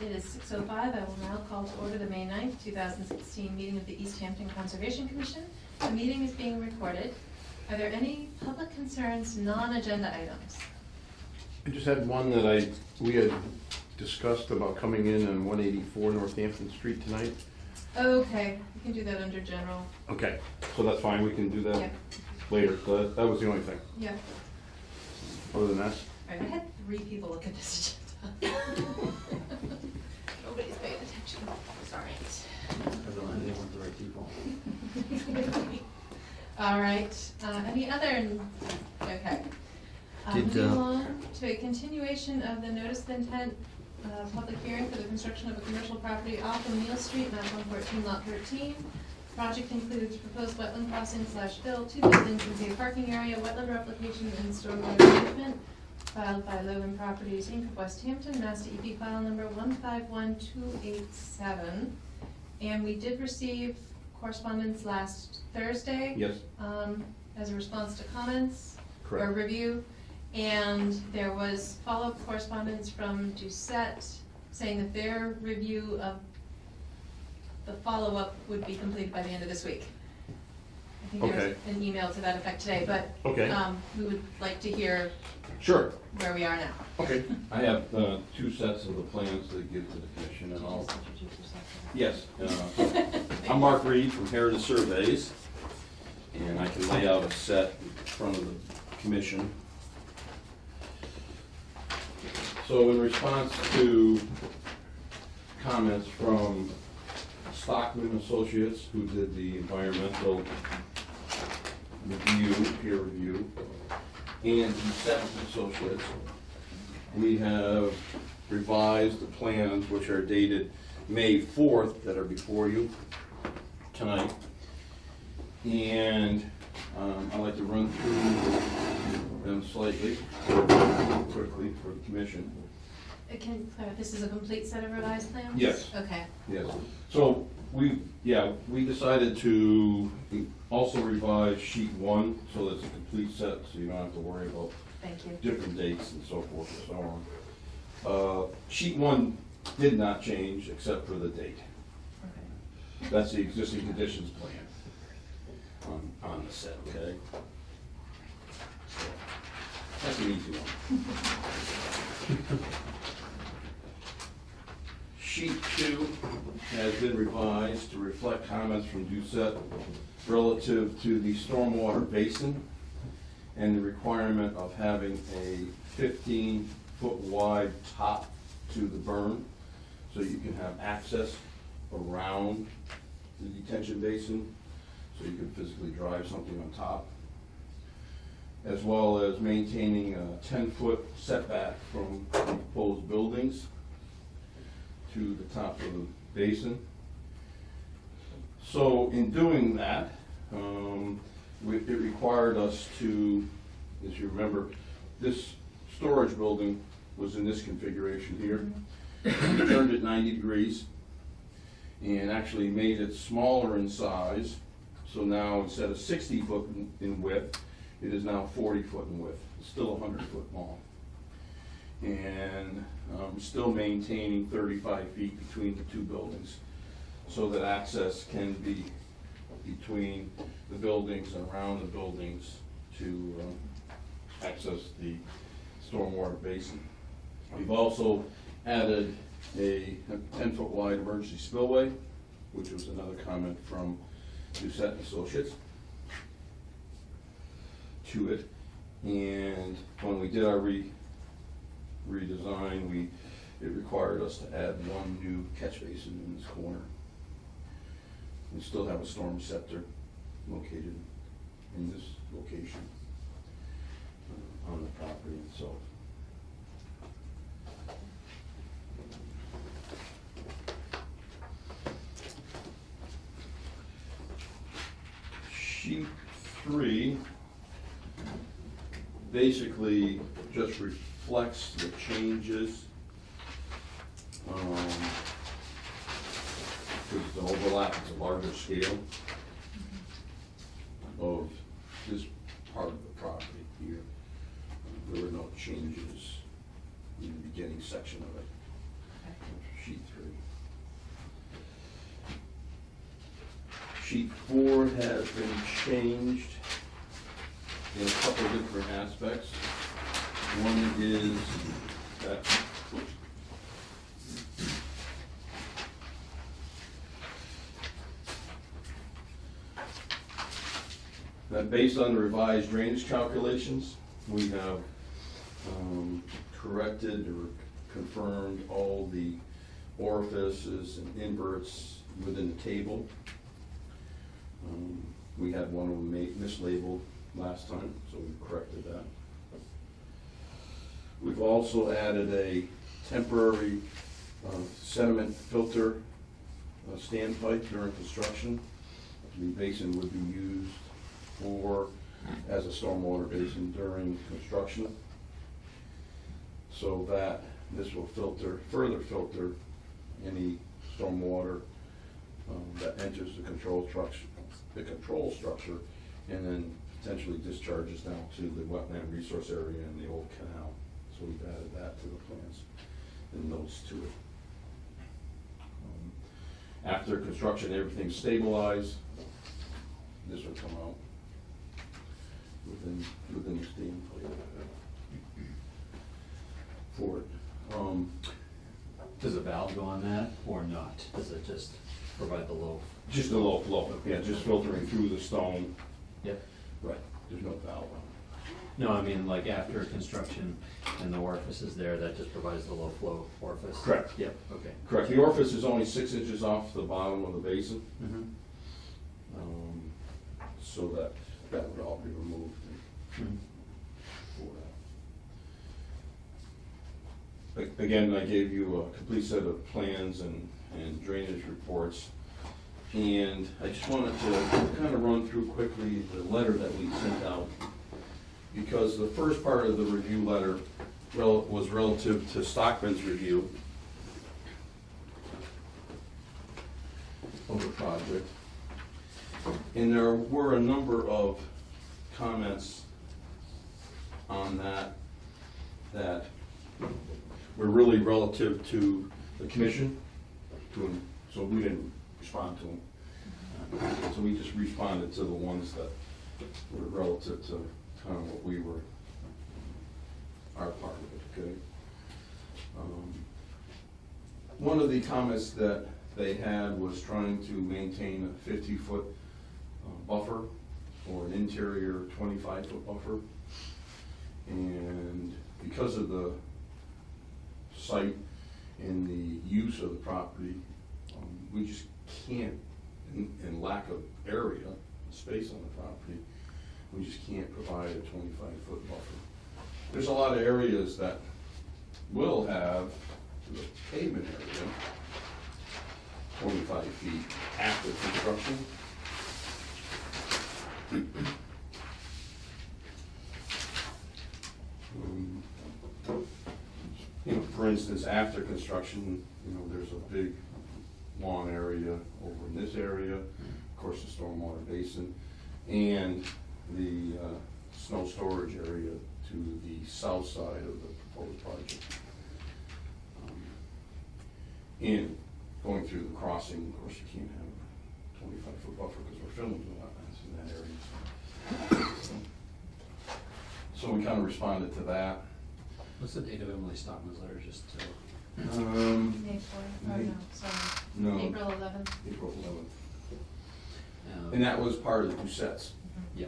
It is 6:05. I will now call to order the May 9th, 2016 meeting of the East Hampton Conservation Commission. The meeting is being recorded. Are there any public concerns, non-agenda items? I just had one that we had discussed about coming in on 184 Northampton Street tonight. Okay, we can do that under general. Okay, so that's fine, we can do that Yep. later. So that was the only thing. Yeah. Other than that, All right, I had 3 people look at this agenda. Nobody's paying attention. Sorry. Everyone, they want the right people. All right, any other, okay. Did, Moving on to a continuation of the notice of intent, public hearing for the construction of a commercial property off O'Neill Street, map 114, lot 13. Project includes proposed wetland crossing / fill, 2 buildings with a parking area, wetland replication, and stormwater management. Filed by Logan Properties Inc. of West Hampton, Mass DEP file number 151287. And we did receive correspondence last Thursday. yes, As a response to comments. Or correct. review. And there was follow-up correspondence from Doucette saying that their review of the follow-up would be completed by the end of this week. I think there was an email to that effect today, but Okay. we would like to hear Sure, where we are now. okay. I have 2 sets of the plans to give to the commission, and I'll, Just introduce yourself. yes. I'm Mark Reed from Heritage Surveys, and I can lay out a set in front of the commission. So in response to comments from Stockman Associates, who did the environmental review, peer review, and Doucette Associates, we have revised the plans, which are dated May 4th, that are before you tonight. And I'd like to run through them slightly, quickly for the commission. This is a complete set of revised plans? Yes. Okay. Yes, so we decided to also revise sheet 1, so that it's a complete set, so you don't have to worry about Thank you. different dates and so forth and so on. Sheet 1 did not change except for the date. Okay. That's the existing conditions plan on the set, okay? So, that's an easy one. Sheet 2 has been revised to reflect comments from Doucette relative to the stormwater basin and the requirement of having a 15-foot wide top to the berm so you can have access around the detention basin, so you can physically drive something on top, as well as maintaining a 10-foot setback from proposed buildings to the top of the basin. So in doing that, it required us to, as you remember, this storage building was in this configuration here. We turned it 90 degrees and actually made it smaller in size. So now instead of 60 foot in width, it is now 40 foot in width. It's still 100 foot long. And still maintaining 35 feet between the 2 buildings so that access can be between the buildings and around the buildings to access the stormwater basin. We've also added a 10-foot wide emergency spillway, which was another comment from Doucette Associates, to it. And when we did our redesign, it required us to add 1 new catch basin in this corner. We still have a storm scepter located in this location on the property itself. Sheet 3 basically just reflects the changes because the overlap is a larger scale of this part of the property here. There were no changes in the beginning section of it. sheet 3. Sheet 4 has been changed in a couple of different aspects. One is that based on the revised drainage calculations, we have corrected or confirmed all the orifices and inverts within the table. We had one of them mislabeled last time, so we corrected that. We've also added a temporary sediment filter standpipe during construction. The basin would be used as a stormwater basin during construction, so that this will further filter any stormwater that enters the control structure, and then potentially discharges down to the wetland resource area and the old canal. So we've added that to the plans and notes to it. After construction, everything's stabilized, this will come out within the steam plate for it. Does a valve go on that or not? Does it just provide the low? Just the low flow, yeah, just filtering through the stone. Yep. Right, there's no valve on it. No, I mean like after construction and the orifice is there, that just provides the low flow orifice? Correct. Yep, okay. Correct, the orifice is only 6 inches off the bottom of the basin, Mm-hmm. So that would all be removed Mm-hmm. for that. Again, I gave you a complete set of plans and drainage reports. And I just wanted to kind of run through quickly the letter that we sent out. Because the first part of the review letter was relative to Stockman's review of the project. And there were a number of comments on that were really relative to the commission, so we didn't respond to them. So we just responded to the ones that were relative to kind of what we were, our part of it, okay? One of the comments that they had was trying to maintain a 50-foot buffer or an interior 25-foot buffer. And because of the site and the use of the property, we just can't, in lack of area, space on the property, we just can't provide a 25-foot buffer. There's a lot of areas that will have the pavement area 25 feet after construction. For instance, after construction, there's a big lawn area over in this area, of course the stormwater basin, and the snow storage area to the south side of the proposed project. And going through the crossing, of course, you can't have a 25-foot buffer because we're filling the wetlands in that area. So we kind of responded to that. What's the date of Emily Stockman's letter, just to? May 4th, or no, sorry. No. April 11th. April 11th. And that was part of the two sets. Yeah.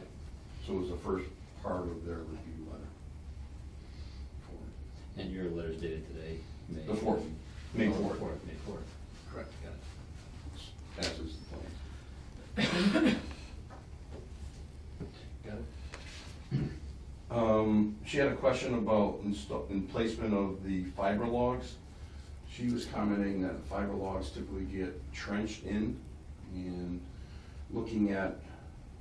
So it was the first part of their review letter. And your letter's dated today, May? The 4th. May 4th. May 4th. Correct. Got it. As is the plan. Got it. She had a question about placement of the fiber logs. She was commenting that fiber logs typically get trenched in, and looking at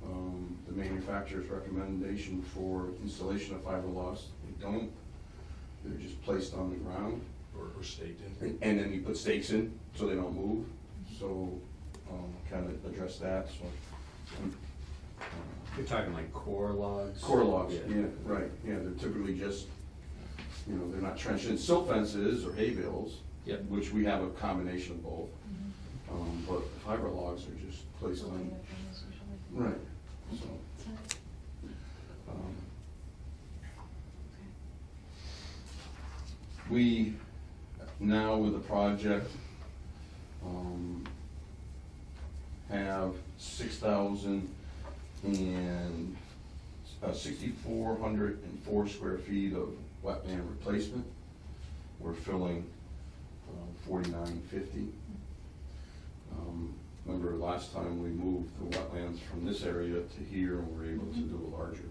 the manufacturer's recommendation for installation of fiber logs, they don't. They're just placed on the ground. Or staked in. And then you put stakes in so they don't move. So kind of address that. So You're talking like core logs? core logs, yeah, right. Yeah, they're typically just, they're not trenched in. Silt fences or hay bales Yep. which we have a combination of both. But fiber logs are just placed The way on, that one is usually. right, so. So, um, okay. We, now with the project, have 6,404 square feet of wetland replacement. We're filling 4,950. Remember last time we moved the wetlands from this area to here, and we were able to do a larger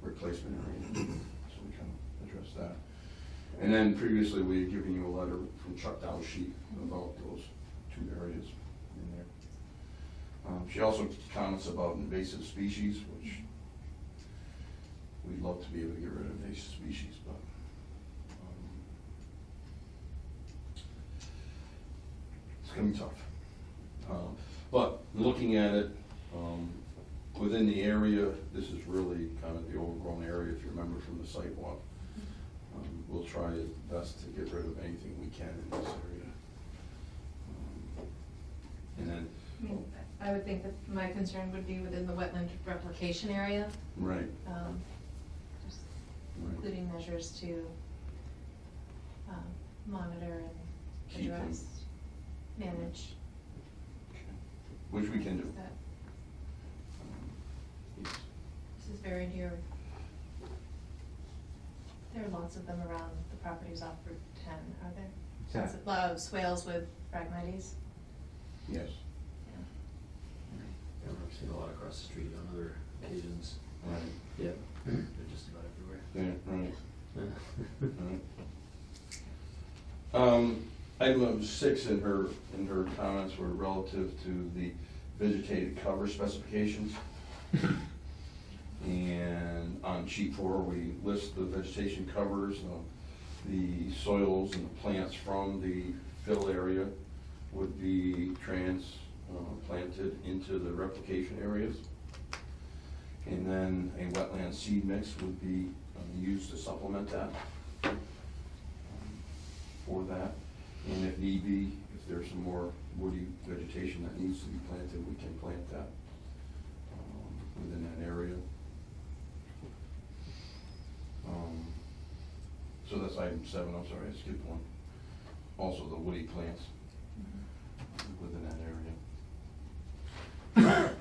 replacement area, so we kind of addressed that. And then previously, we had given you a letter from Chuck Dowsheet about those two areas in there. She also comments about invasive species, which we'd love to be able to get rid of invasive species, but it's gonna be tough. But looking at it, within the area, this is really kind of the overgrown area, if you remember from the site walk. We'll try best to get rid of anything we can in this area. And then, I mean, I would think that my concern would be within the wetland replication area, right, just right. including measures to monitor and Keep them. address, manage Which we can do. that. Yes. This is very near. There are lots of them around the properties off Route 10, are there? Yeah. Lots of- lot of swales with Phragmites. Yes. Yeah. Yeah, I've seen a lot across the street on other occasions. Right. Yep, they're just about everywhere. Yeah, right. Item number 6 in her comments were relative to the vegetated cover specifications. And on sheet 4, we list the vegetation covers, the soils and the plants from the fill area would be planted into the replication areas. And then a wetland seed mix would be used to supplement that, for that. And if need be, if there's some more woody vegetation that needs to be planted, we can plant that within that area. So that's item 7, I'm sorry, I skipped one. Also the woody plants within that area.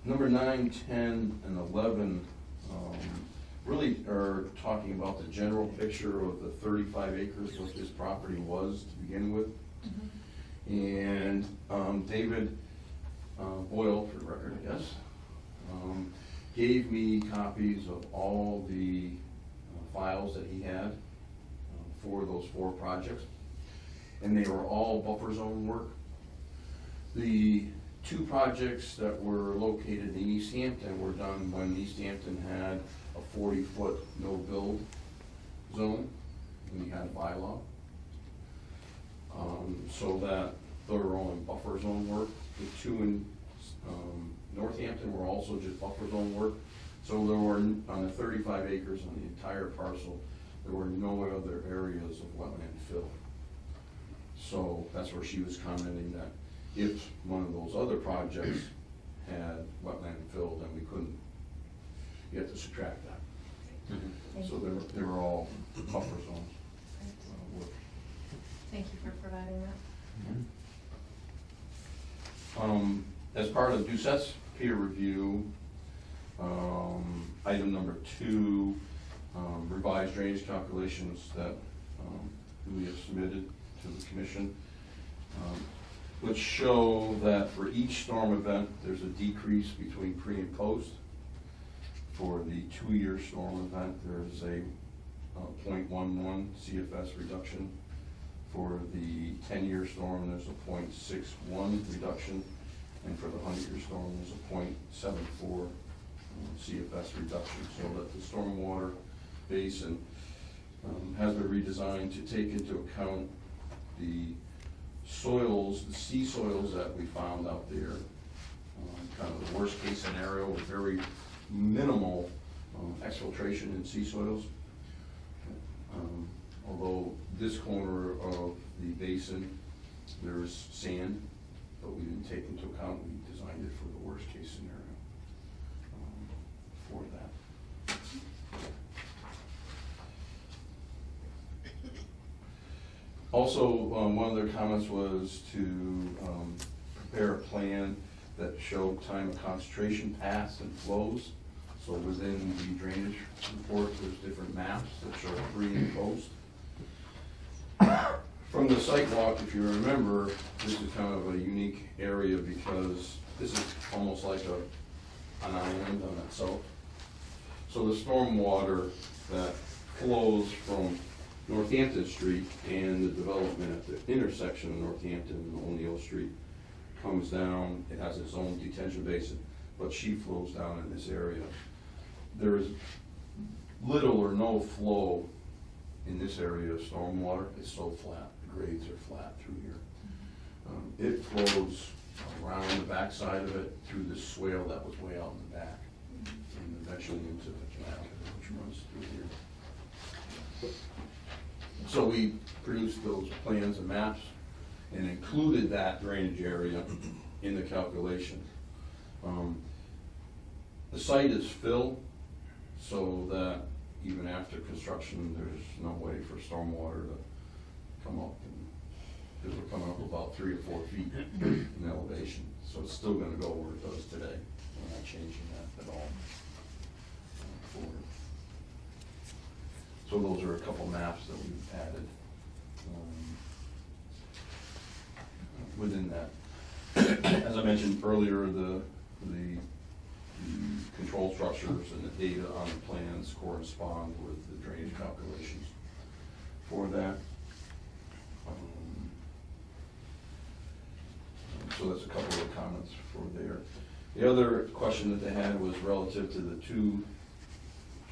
Number 9, 10, and 11 really are talking about the general picture of the 35 acres, what this property was to begin with. And David Boyle, for the record, I guess, gave me copies of all the files that he had for those 4 projects. And they were all buffer zone work. The 2 projects that were located in East Hampton were done when East Hampton had a 40-foot no-build zone, and we had a bylaw. So that they were only buffer zone work. The 2 in Northampton were also just buffer zone work. So there were, on the 35 acres on the entire parcel, there were no other areas of wetland fill. So that's where she was commenting that if one of those other projects had wetland fill, then we couldn't, you have to subtract that. Thank So you. they were all buffer zones. Work. Thank you for providing that. As part of Doucette's peer review, item number 2, revised drainage calculations that we have submitted to the commission, which show that for each storm event, there's a decrease between pre and post. For the 2-year storm event, there's a 0.11 CFS reduction. For the 10-year storm, there's a 0.61 reduction. And for the 100-year storm, there's a 0.74 CFS reduction. So that the stormwater basin has been redesigned to take into account the soils, the sea soils that we found out there. Kind of the worst case scenario with very minimal exfiltration in sea soils. although this corner of the basin, there's sand, but we didn't take into account, we designed it for the worst case scenario for that. Also, one of their comments was to prepare a plan that showed time of concentration paths and flows. So within the drainage report, there's different maps that show pre and post. From the site walk, if you remember, this is kind of a unique area because this is almost like an island on itself. So the storm water that flows from Northampton Street and the development at the intersection of Northampton and O'Neill Street comes down, it has its own detention basin, but she flows down in this area. There is little or no flow in this area of stormwater. It's so flat, the grades are flat through here. It flows around the backside of it through this swale that was way out in the back and eventually into the canal which runs through here. So we produced those plans and maps and included that drainage area in the calculation. The site is filled so that even after construction, there's no way for stormwater to come up, because we're coming up about 3 or 4 feet in elevation. So it's still gonna go where it does today. We're not changing that at all. So those are a couple maps that we've added within that. As I mentioned earlier, the control structures and the data on the plans correspond with the drainage calculations for that. So that's a couple of comments for there. The other question that they had was relative to the 2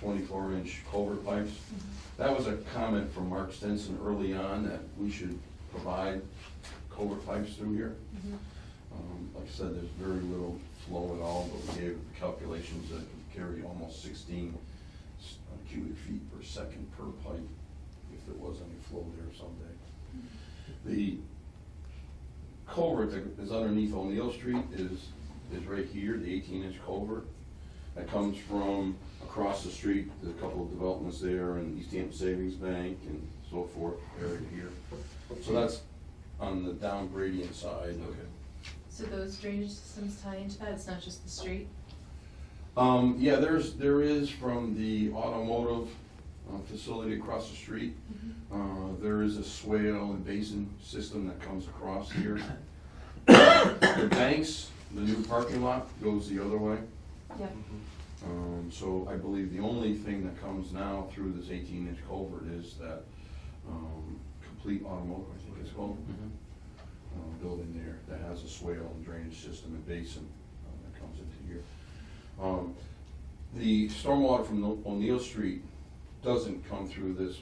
24-inch culvert pipes. That was a comment from Mark Stinson early on that we should provide culvert pipes through here. Like I said, there's very little flow at all, but we gave calculations that could carry almost 16 cubic feet per second per pipe if there was any flow there someday. The culvert that is underneath O'Neill Street is right here, the 18-inch culvert that comes from across the street. There's a couple of developments there, and East Hampton Savings Bank and so forth, area here. So that's on the down gradient side. Okay. So those drainage systems tie into that, it's not just the street? Yeah, there is from the automotive facility across the street. There is a swale and basin system that comes across here. The banks, the new parking lot goes the other way. Yep. So I believe the only thing that comes now through this 18-inch culvert is that complete automotive, I think it's called, building there that has a swale and drainage system and basin that comes into here. The stormwater from O'Neill Street doesn't come through this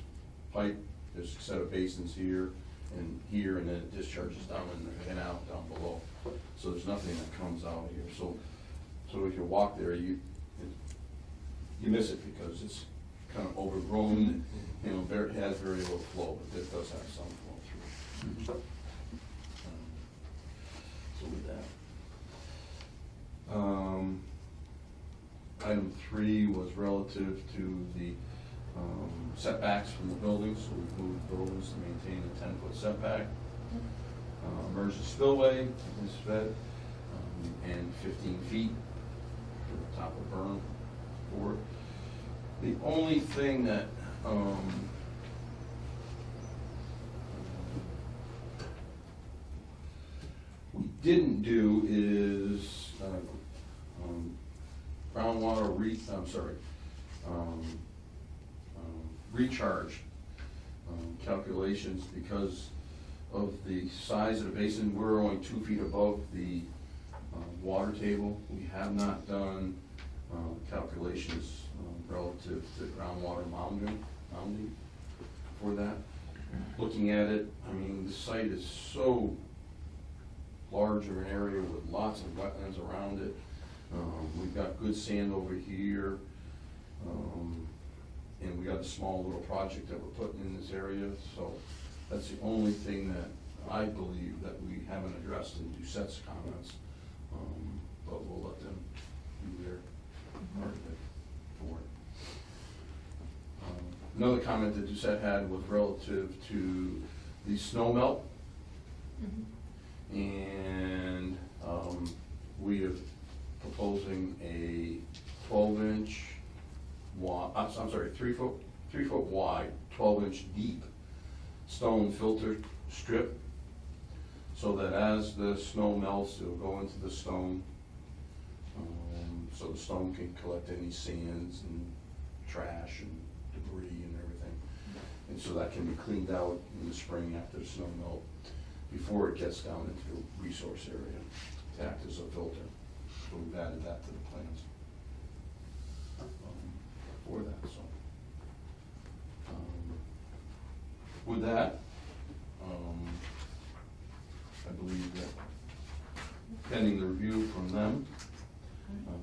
pipe. There's a set of basins here, and then it discharges down in the canal down below. So there's nothing that comes out here. So if you walk there, you miss it because it's kind of overgrown. You know, it has very little flow, but it does have some flow through. So with that, item 3 was relative to the setbacks from the buildings. So we moved buildings to maintain a 10-foot setback. Emergency spillway is fed, and 15 feet to the top of berm for it. The only thing that we didn't do is groundwater recharge calculations because of the size of the basin. We're only 2 feet above the water table. We have not done calculations relative to groundwater mounding for that. Looking at it, I mean, the site is so large of an area with lots of wetlands around it. We've got good sand over here. and we got a small little project that we're putting in this area, so that's the only thing that I believe that we haven't addressed in Doucette's comments. But we'll let them do their part of it for it. Another comment that Doucette had was relative to the snow melt. And we are proposing a 12-inch wide, I'm sorry, 3 foot wide, 12-inch deep stone filter strip, so that as the snow melts, it'll go into the stone, so the stone can collect any sands and trash and debris and everything. And so that can be cleaned out in the spring after the snow melt, before it gets down into the resource area, to act as a filter. So we've added that to the plans for that, so. With that, I believe that pending the review from them,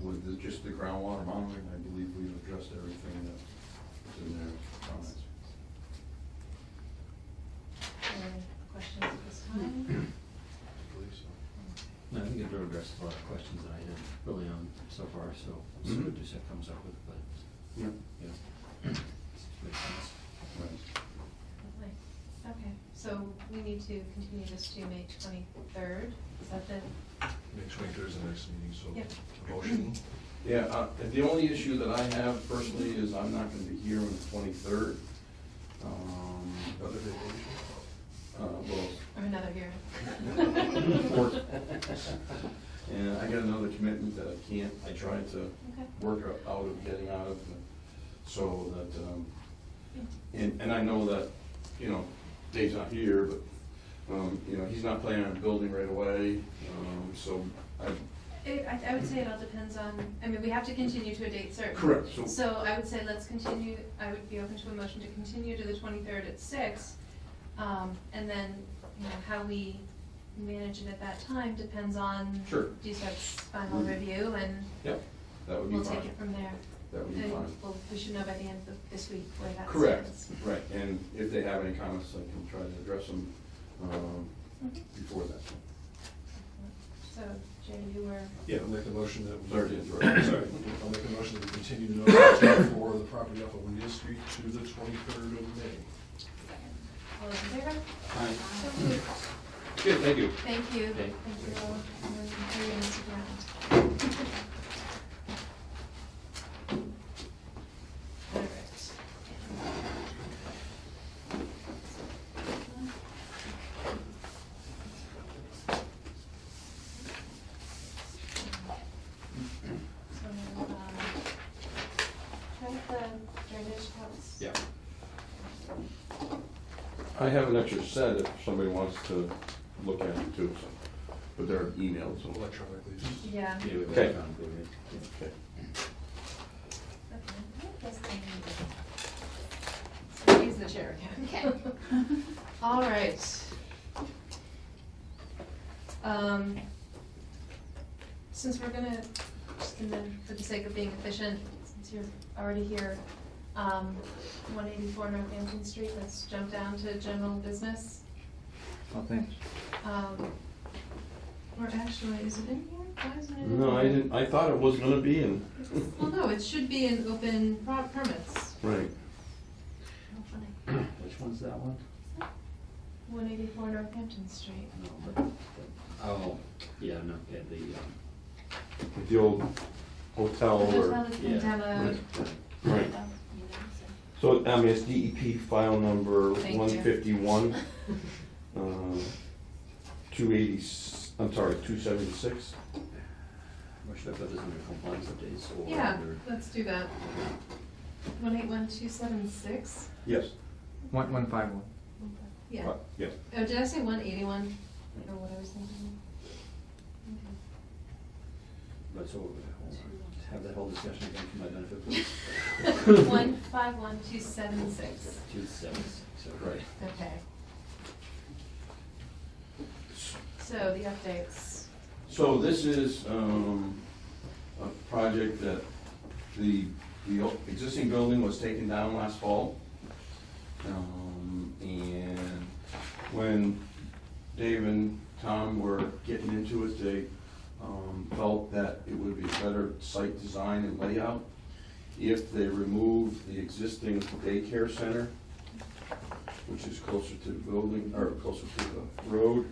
with just the groundwater monitoring, I believe we've addressed everything that's in their comments. Any questions at this time? No, I think it addressed a lot of questions that I had early on so far, so we'll see what Doucette comes up with, but, Yeah. yeah. Makes sense. Right. Lovely. Okay, so we need to continue this to May 23rd, is that the? May 23rd is the next meeting, so Yep. a motion. Yeah, the only issue that I have personally is I'm not gonna be here on the 23rd. Another vacation. Well, Or another year? work. And I got another commitment that I can't, I tried to Okay. work out of getting out of, so that, and I know that, you know, Dave's not here, but, you know, he's not planning on building right away, so I. I would say it all depends on, I mean, we have to continue to a date certain. Correct, So I would say let's continue, I would be open to a motion to continue to the 23rd at 6. And then, you know, how we manage it at that time depends on Sure. DSEP's final review, and Yep, that would be we'll fine. take it from there. That would be And fine. we should know by the end of this week where that Correct, stands. right, and if they have any comments, I can try to address them, Mhm. before that. So, Jay, you were, Yeah, I'll make a motion that. Sorry to interrupt. Sorry, I'll make a motion that we continue notice for the property off of Wheel Street to the 23rd of May. all those in favor? Aye. So moved. Good, thank you. Thank you. Okay. Thank you all for your Instagram. All right. So, try with the drainage house. Yeah. I have an extra set if somebody wants to look at it too, so, but they're emailed, so. Electronically. Yeah. Yeah, we have Okay. electronic, right? Okay. So he's the chair again. Okay. All right. Since we're gonna, and then for the sake of being efficient, since you're already here, 184 Northampton Street, let's jump down to general business. Oh, thanks. Or actually, is it in here? Why isn't it in No, I here? didn't, I thought it was gonna be in. Well, no, it should be in open permits. Right. Which one's that one? 184 Northampton Street. No, but, oh, yeah, no, yeah, The old hotel The hotel or, has been yeah. demoed. right. So, I mean, it's DEP file number Thank you. 151, 280, I'm sorry, 276. Or should I put this under compliance updates or? Yeah, under- let's do that. 181276? Yes. 1151. Yeah. Yes. Oh, did I say 181? Or what I was thinking? But so, hold on. Have that whole discussion again for my benefit, please. 151276. 276, so, right. Okay. So the updates. So this is, a project that the The existing building was taken down last fall. And when Dave and Tom were getting into it, they felt that it would be better site design and layout if they removed the existing daycare center, which is closer to the building, or closer to the road,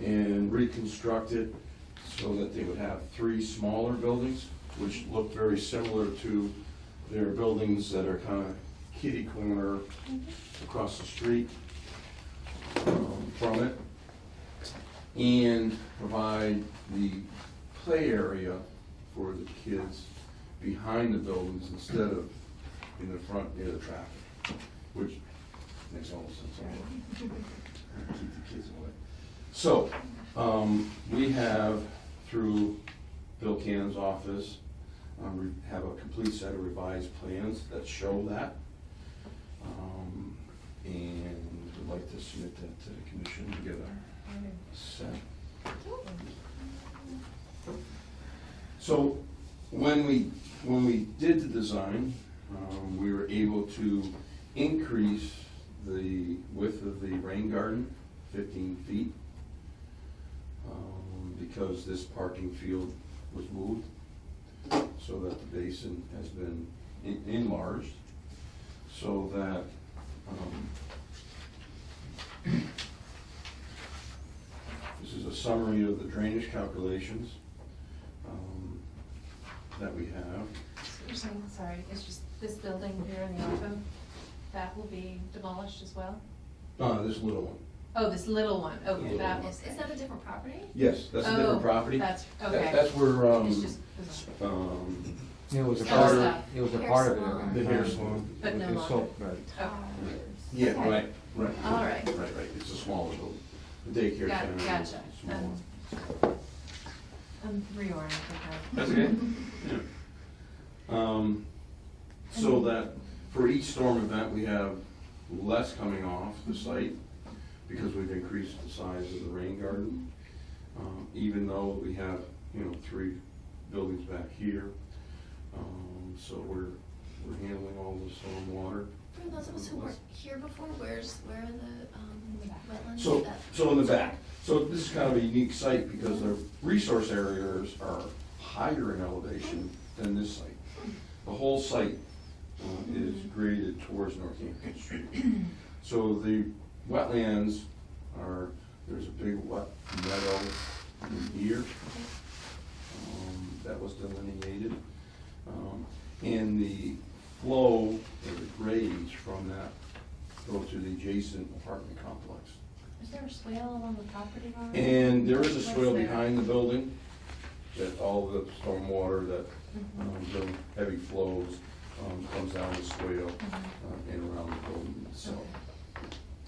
and reconstruct it so that they would have 3 smaller buildings, which look very similar to their buildings that are kind of kitty corner across the street from it, and provide the play area for the kids behind the buildings instead of in the front near the traffic, which makes all the sense. Keep the kids away. So, we have, through Bill Cannon's office, we have a complete set of revised plans that show that. And would like to submit that to the commission to get a set. So, when we did the design, we were able to increase the width of the rain garden 15 feet, because this parking field was moved, so that the basin has been enlarged, so that this is a summary of the drainage calculations that we have. So you're saying, sorry, it's just this building here in the auto, that will be demolished as well? This little one. Oh, this little one, okay, Little that one. was. Is that a different property? Yes, that's a different Oh, property. That's, That- okay. That's where, It's just, It was a Oh, part stop. of, it was a Hair part of salon. it. the hair salon. But no It's longer. so- right. okay, Yeah, Okay. right. All right. Right, it's a smaller building. The daycare Got- center is gotcha. smaller. I'm reorienting now. That's okay. So that for each storm event, we have less coming off the site because we've increased the size of the rain garden. Even though we have, 3 buildings back here. So we're handling all the storm water. For those of us who weren't here before, where are the wetlands? So, That- so in the back, so this is kind of a unique site because the resource areas are higher in elevation than this site. The whole site is graded towards Northampton Street. So the wetlands are, there's a big wet meadow in here that was delineated. And the flow or the grades from that go to the adjacent apartment complex. Is there a swale along the property line? And there is a What's swale there? behind the building, that all the storm water that, the heavy flows, comes down the swale, and around the building itself.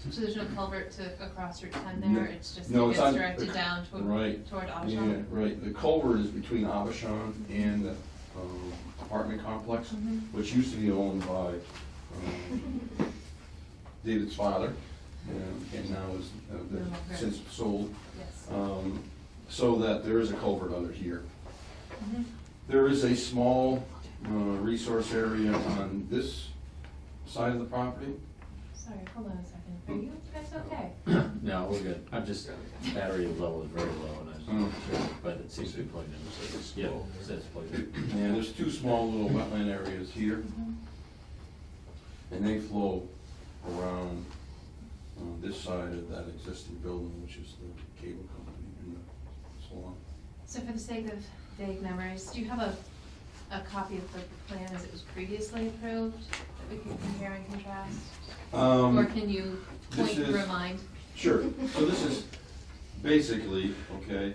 So there's no culvert across Route 10 No. there, it's just, it No, it's gets on- directed down toward Right. Abishon? Yeah, right, the culvert is between Abishon and the, apartment complex, Mhm. which used to be owned by, David's father, and now is, No longer. since sold. Yes. So that there is a culvert under here. Mhm. There is a small resource area on this side of the property. Sorry, hold on a second, are you guys okay? No, we're good. I'm just, battery level is very low, and I was not sure, but it seems to be plugged in. Yeah, it says plugged in. And there's 2 small little wetland areas here, and they flow around this side of that existing building, which is the cable company and the salon. So for the sake of vague memories, do you have a copy of the plan as it was previously approved, that we can compare and contrast? Or can you this point and is- remind? Sure, so this is basically, okay,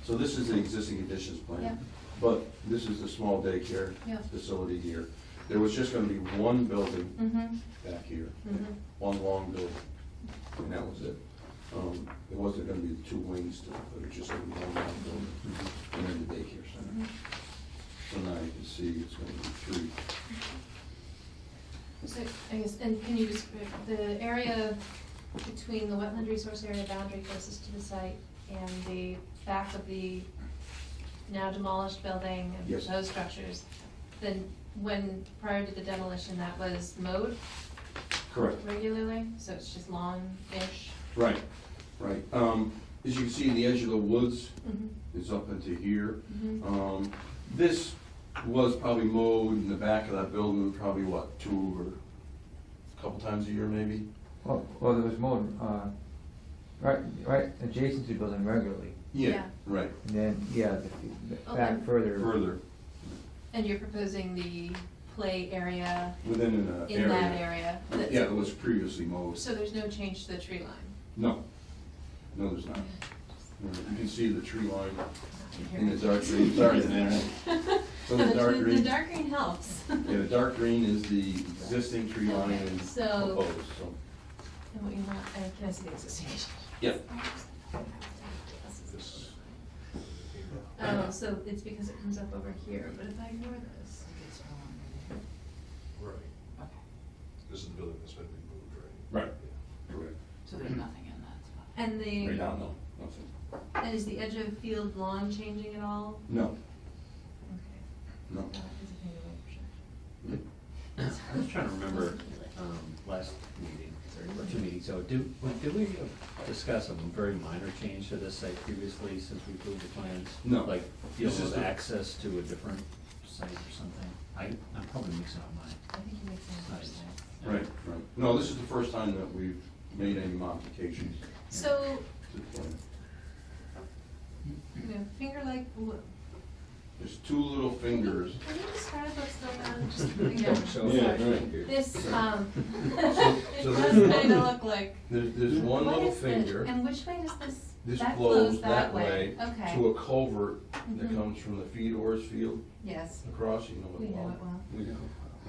so this is the existing conditions plan. Yeah. But this is the small daycare Yeah. facility here. There was just gonna be one building Mm-hmm, back here, mm-hmm. one long building, and that was it. It wasn't gonna be 2 wings to it, but it was just gonna be one long building, and then the daycare center. So now you can see it's gonna be 3. So, I guess, and can you describe the area between the wetland resource area boundary closest to the site and the back of the now demolished building and Yes. proposed structures? Then when, prior to the demolition, that was mowed Correct. regularly, so it's just lawn-ish? Right, right. As you can see, the edge of the woods Mhm. is up into here. Mhm. This was probably mowed in the back of that building, probably what, 2 or a couple times a year maybe? Well, there was mowed, right adjacent to the building regularly. Yeah. Right, And then, yeah, Okay. back further. further, And you're proposing the play area within an area. in that area? that's- Yeah, it was previously mowed. So there's no change to the tree line? No, no, there's not. You can see the tree line in the dark green, sorry, Diana. So the dark The green, dark green helps. yeah, the dark green is the existing tree line Okay, and so- proposed, so. And what you want, can I see the existing? Yep. This, Oh, so it's because it comes up over here, but if I ignore this. right. This is the building that's been removed, right? Right. Correct. So there's nothing in that spot. And Right the, now, no, nothing. and is the edge of field lawn changing at all? No, Okay. no. That is a thing to make I was trying to remember, last meeting, or 2 meetings ago, did we discuss a very minor change to this site previously since we approved the plans? No. Like, deal This is with the- access to a different site or something? I'm probably mixing up mine. I think you make sense. Nice. Right, right. No, this is the first time that we've made any modifications So, to the plan. you know, finger-like, There's 2 little fingers. can you describe what's going on, just, again? So- Yeah, right. This, it so does there's- kinda look like. There's one What little is this? finger. And which way does this, This that flows that way Okay. to a culvert that Mhm. comes from the feedor's field Yes, across, you know it we know well. it well. We know.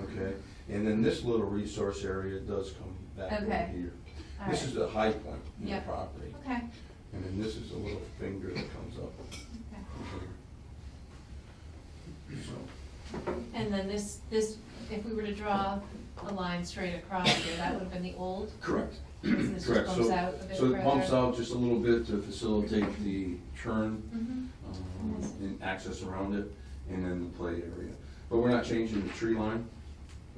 Okay, and then this little resource area does come back over Okay. here. All This right. is the high point in the Yep. property. Okay, And then this is a little finger that comes up okay. here. So, And then this, if we were to draw a line straight across here, that would have been the old? correct. This just Correct, bumps so, out a bit so it bumps further. out just a little bit to facilitate the turn, Mhm. and access around it, and then the play area. But we're not changing the tree line.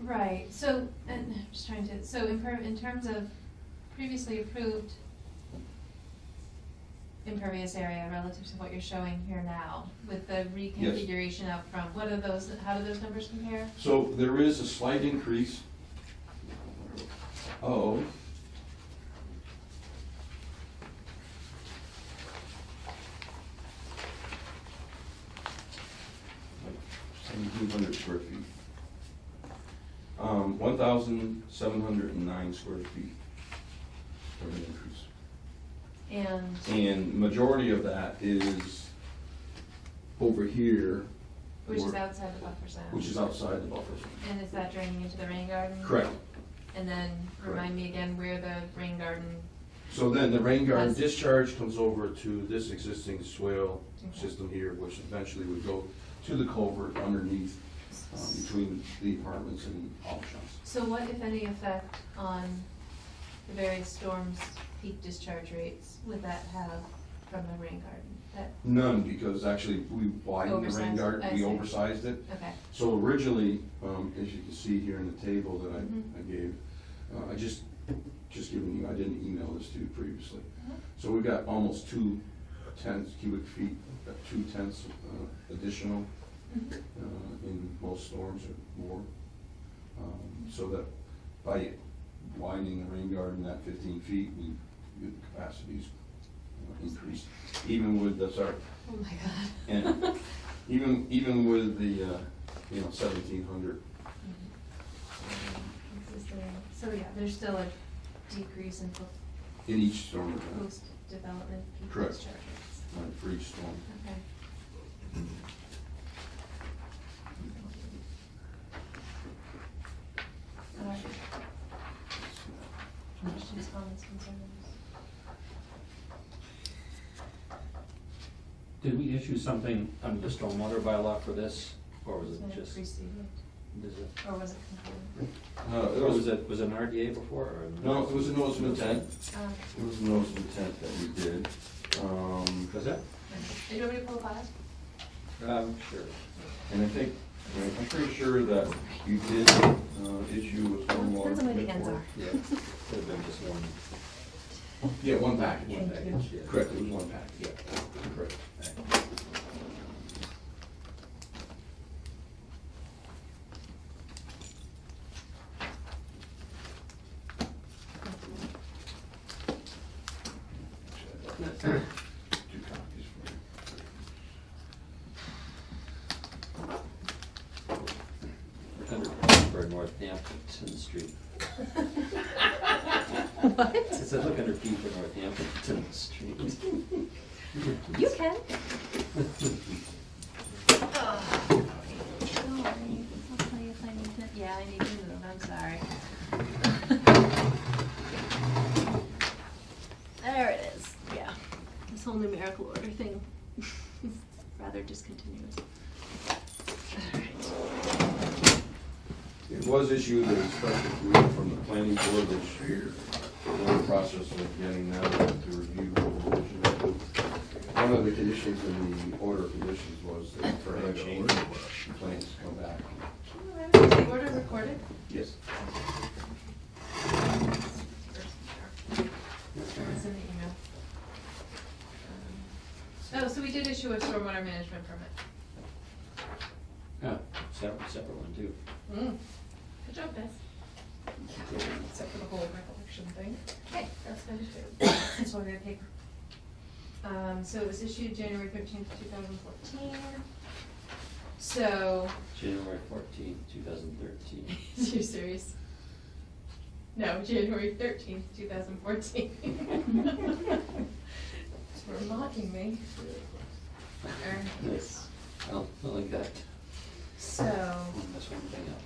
Right, so, and I'm just trying to, so in terms of previously approved impervious area relative to what you're showing here now, with the reconfiguration up front, what are those, how do those numbers compare? So there is a slight increase of like 1,700 square feet. 1,709 square feet of an increase. And, And majority of that is over here. which is where- outside the buffer zone? Which is outside the buffer zone. And is that draining into the rain garden? Correct. And then Correct. remind me again where the rain garden, So then the rain garden Yes. discharge comes over to this existing swale Okay. system here, which eventually would go to the culvert underneath, between the apartments and all shops. so what, if any, effect on the various storms' peak discharge rates would that have from the rain garden? That, None, because actually we widened the rain Oversized, garden, I we see. oversized it. okay, So originally, as you can see here in the table that Mhm. I gave, I just given you, I didn't email this to you previously. Mhm. So we got almost 2 cubic feet, 2/10 additional Mhm. in most storms or more. So that by widening the rain garden that 15 feet, the capacities increased, even with the, sorry, Oh my God. and even with the, 1,700. So yeah, there's still a decrease in In each storm event, post-development peak Correct. discharge rates. for each storm. Okay. Questions, comments, concerns? Did we issue something under the stormwater bylaw for this, or was it Did it just? precede Is it, it, or was it completed? It was it an RDA before, or? No, it was a notice of intent. Okay. It was a notice of intent that we did. Was that? Do you want me to pull the files? Sure. And I think Right, I'm pretty sure that you did issue a stormwater. Depends on where the permit ends for it. are. Yeah, could have been just one. Yeah, one package. One package, yeah. Correct, it was one package, yeah, correct. Two copies for you. Under for Northampton Street. What? It said look under P for Northampton Street. You can. Sorry, I'll tell you if I need to. Yeah, I need to move, I'm sorry. There it is, yeah. This whole numerical order thing is rather discontinuous. It was issued a special permit from the planning board, which we're in the process of getting now to review the conditions. One of the conditions in the order of conditions was that for any change, plans to come back. Is the order recorded? Yes. It's in the email. Oh, so we did issue a stormwater management permit. Oh, separate one too. Good job, guys. Except for the whole recollection thing. Okay, that's fine too. That's why we have paper. So it was issued January 13th, 2014. So, January 14th, 2013. you serious? No, January 13th, 2014. You're mocking me. Nice. Well, I like that. So, That's one thing up.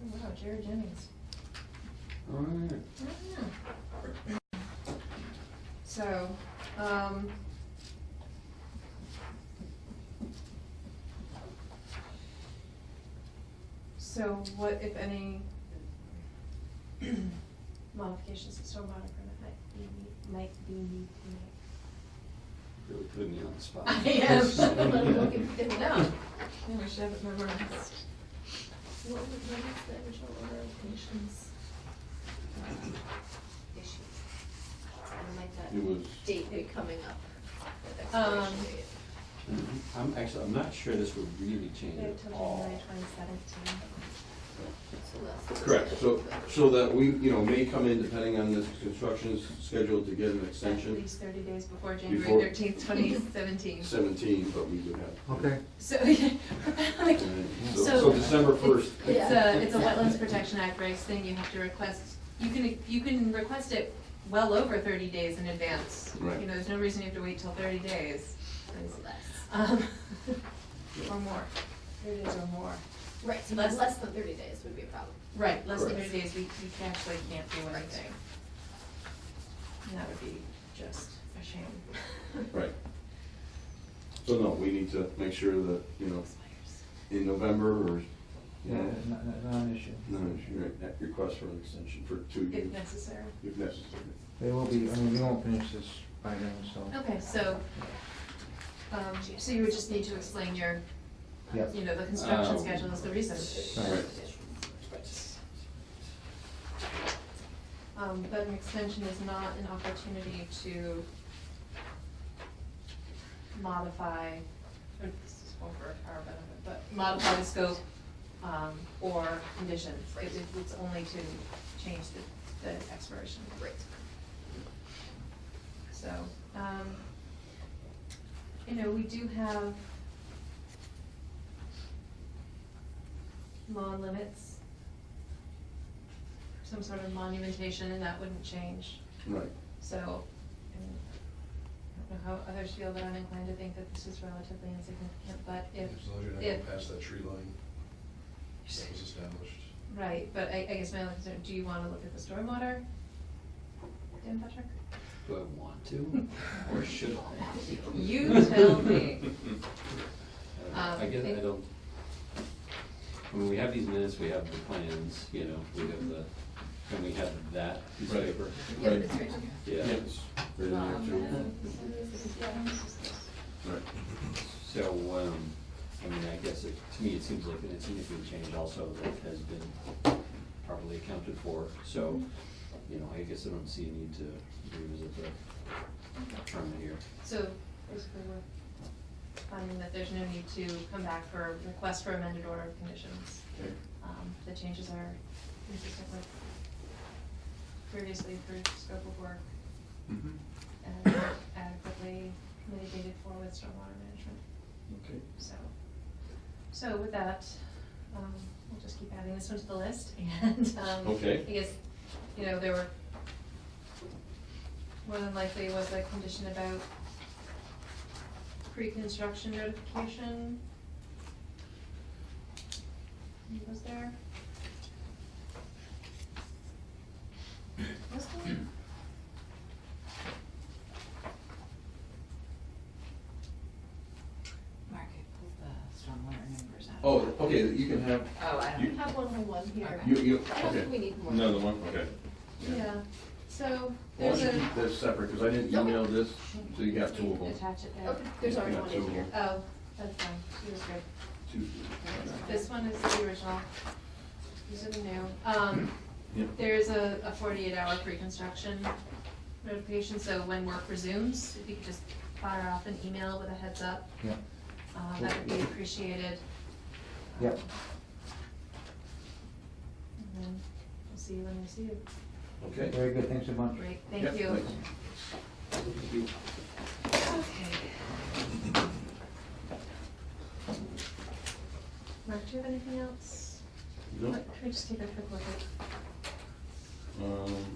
oh wow, Jared Jennings. All right. So, so what, if any, modifications to stormwater permit might be needed? Really putting me on the spot. I am looking it down. Yeah, we should have it memorized. What was the original order of conditions? Issues. And like that It was, date be coming up, that Um, expiration date. I'm not sure this would really change They at told all. January 2017. So that's. correct, so that we, may come in, depending on this construction is scheduled to get an At extension, least 30 days before January Before- 13th, 2017. 17, but we would have. Okay. So, like, So So- December 1st. it's a Wetlands Protection Act regs thing, you have to request, you can request it well over 30 days in advance. Right. You know, there's no reason you have to wait till 30 days. It's less. Or more, 30 days or more. Right, so Less- less than 30 days would be a problem. Right, less than Correct. 30 days, we actually can't do anything. And that would be just a shame. Right. So no, we need to make sure that, in November or, Yeah, not an issue. no, right, request for an extension for 2 years, If necessary. if necessary. They will be, I mean, we won't finish this by then, so. Okay, so, so you would just need to explain your, Yep. the construction Um, schedule is the reason. Right. But an extension is not an opportunity to modify, or this is more for our benefit, but modify the scope, or conditions. It's only to change the expiration. Right. So, we do have lawn limits, some sort of monumentation, and that wouldn't change. Right. So, I don't know how others feel, but I'm inclined to think that this is relatively insignificant, but if, As long as you're not if, going past that tree line that was established. right, but I guess my only concern, do you wanna look at the stormwater, Dan Patrick? Do I want to, or should I? You tell me. I guess I think- don't, I mean, we have these minutes, we have the plans, you know, we have the, and we have that piece of Right. paper. Yeah, Right. it's right here. Yeah. Yes, right in there too. Right. So, I mean, I guess to me, it seems like an insignificant change also that has been properly accounted for. So, you know, I guess I don't see a need to revisit the permit here. So basically, we're finding that there's no need to come back for a request for amended order of conditions. Okay. The changes are consistent with previously approved scope of work Mhm. and adequately mitigated for with stormwater management. Okay. So with that, we'll just keep adding this one to the list, and, Okay. I guess, you know, there were, more than likely was a condition about pre-construction notification. Was there? Was there? Mark, I pulled the stormwater numbers out. Oh, okay, you can have, Oh, I you- don't. have one on one here. you, I don't okay. think we need more. Another one, okay. Yeah, so Why don't there's you a, keep this separate, because I didn't email this, so you got two of them. attach it there. Okay, there's already Yeah, one two in of here. them. Oh, that's fine, she was good. Two. This one is the original. These are the new. Yep. There's a 48-hour pre-construction notification, so when work resumes, if you could just fire off an email with a heads up, Yeah. that would be appreciated. Yep. And then we'll see you when we see you. Okay. Very good, thanks so much. Great, Yep, thank you. thanks. Thank you. Okay. Mark, do you have anything else? No. Can we just take a quick look at?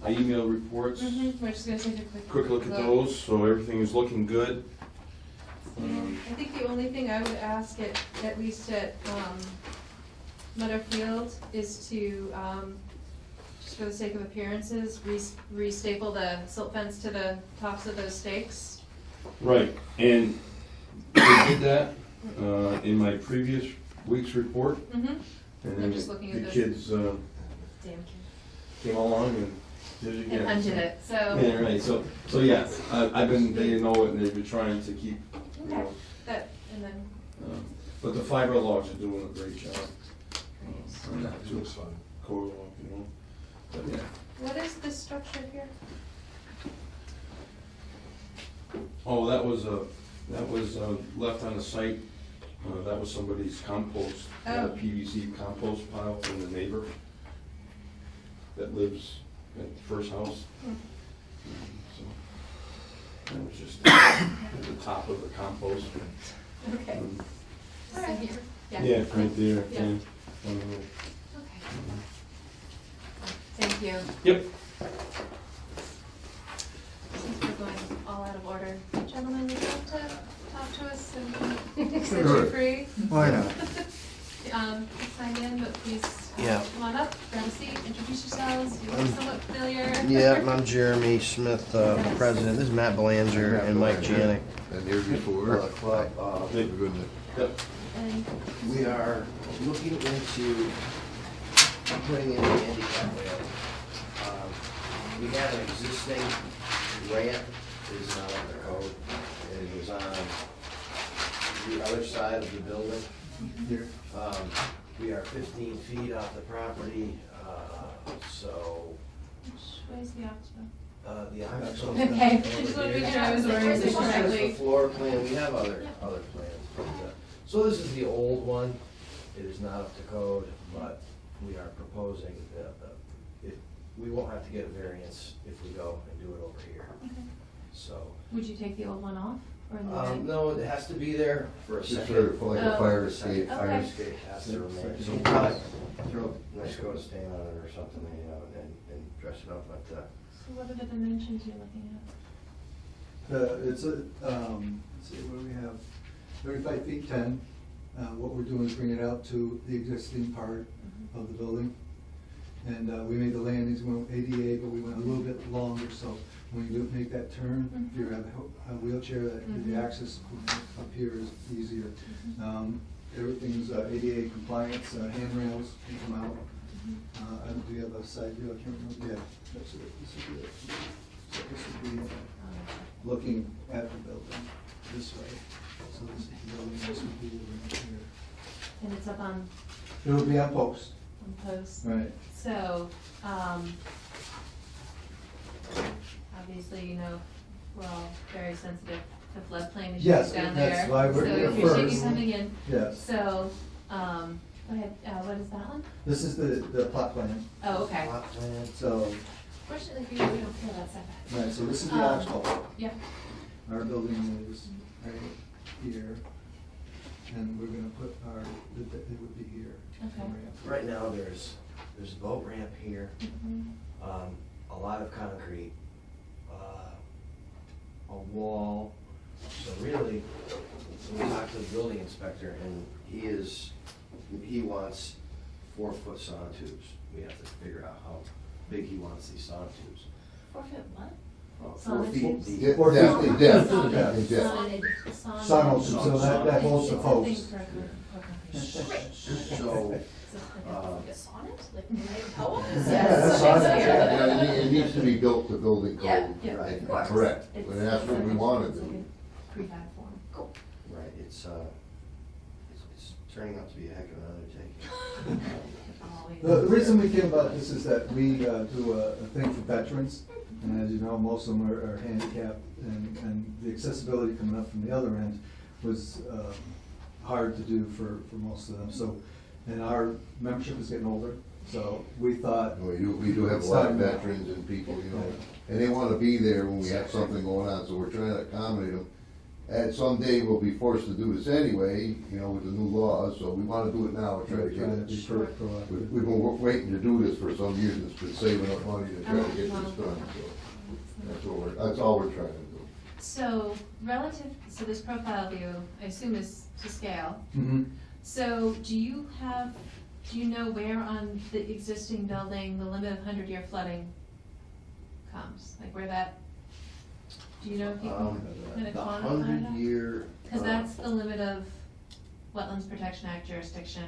I email reports, We're just gonna take a quick look at those, so everything is looking good. I think the only thing I would ask at least at, Meadow Field is to, just for the sake of appearances, re-staple the silt fence to the tops of those stakes. Right, and I did that, in my previous week's report, Mm-hmm. and then I'm just looking at the those. kids, Damn kid. came along and did it again. And undid it, so. Yeah, right, so yeah, I've been, they know it, and they've been trying to keep, you Okay, know, that, and then, but the fiber logs are doing a great job. great. Not It too looks fine. coral, you know, but yeah. What is this structure here? Oh, that was left on the site, that was somebody's compost, a Oh. PVC compost pile from the neighbor that lives at the first house. So, that was just at the top of the compost. Okay. Mm. All right, here. Yeah, right there, Yeah. yeah. Okay. Thank you. Yep. Since we're going all out of order, gentlemen, would you like to talk to us and set Sure. you free? Why not? Sign in, but please Yeah. come on up, grab a seat, introduce yourselves, you look somewhat familiar. Yeah, I'm Jeremy Smith, president. This is Matt Belanger and Mike Janik. And here before. Club. Yep. And We are looking into putting in a handicap ramp. We have an existing ramp, it is not up to code. It is on the other side of the building here. We are 15 feet off the property, so which way is the Oxbow? the Oxbow. Okay, just wanna make sure I was oriented This is just the correctly. floor plan, we have other plans. but, So this is the old one, it is not up to code, but we are proposing that, we won't have to get a variance if we go and do it over here, Okay. so. Would you take the old one off, or in the way? No, it has to be there for a Just second. for like Oh. a fire escape. Okay. Fire escape has to remain, so we'll probably throw a nice coat of stain on it or something, you know, and dress it up, but, So what are the dimensions you're looking at? It's a, let's see, what do we have? 35 feet 10. What we're doing is bring it out to the existing part of the building. And we made the landings, we went ADA, but we went a little bit longer, so when you do make that turn, if you have a wheelchair, that the access up here is easier. everything's ADA compliance, handrails can come out. Do you have a side view? I can't remember. Yeah, that's it. This would be it. So this would be looking at the building this way. So this is the building, this would be right here. And it's up on, It would be on post, post. right? So, obviously, you know, we're all very sensitive to floodplain issues Yes, down there. that's why we're here So if you're taking first. something in, Yes. so, go ahead, what is that one? This is the plot plan. Oh, okay. Plot plan. So, Fortunately for you, we don't feel that setback. right, so this is the actual. Yep. Our building is right here, and we're gonna put our, it would be here. Okay. Right now, there's a boat ramp here, Mhm. a lot of concrete, a wall. So really, we talked to the building inspector, and he wants 4-foot sonotubes. We have to figure out how big he wants these sonotubes. 4-foot what? 4 feet deep. Yeah, Or depth, in depth, Sonnet. in depth. Sonnet, so that holds the post. So, Like a sonnet, like a poem? Yes. Yeah, it needs to be built to building Yeah, code. yeah, Right. of course. Correct, and that's what we wanna do. Prefab form. Cool. right, it's turning out to be a heck of an undertaking. The reason we came about this is that we do a thing for veterans, and as you know, most of them are handicapped, and the accessibility coming up from the other end was hard to do for most of them. So, and our membership is getting older, so we thought. We do have a lot of veterans and people, you know, and they wanna be there when we have something going on, so we're trying to accommodate them. And someday we'll be forced to do this anyway, you know, with the new laws, so we wanna do it now and try to get Trying to be it. proactive. We've been waiting to do this for some years, it's been saving up money to try to get this done, so that's all we're trying to do. So relative, so this profile view, I assume is to scale. Mm-hmm. So do you know where on the existing building the limit of 100-year flooding comes? Like where that, do you know if you can kind of The quantify that? 100-year. Because that's the limit of Wetlands Protection Act jurisdiction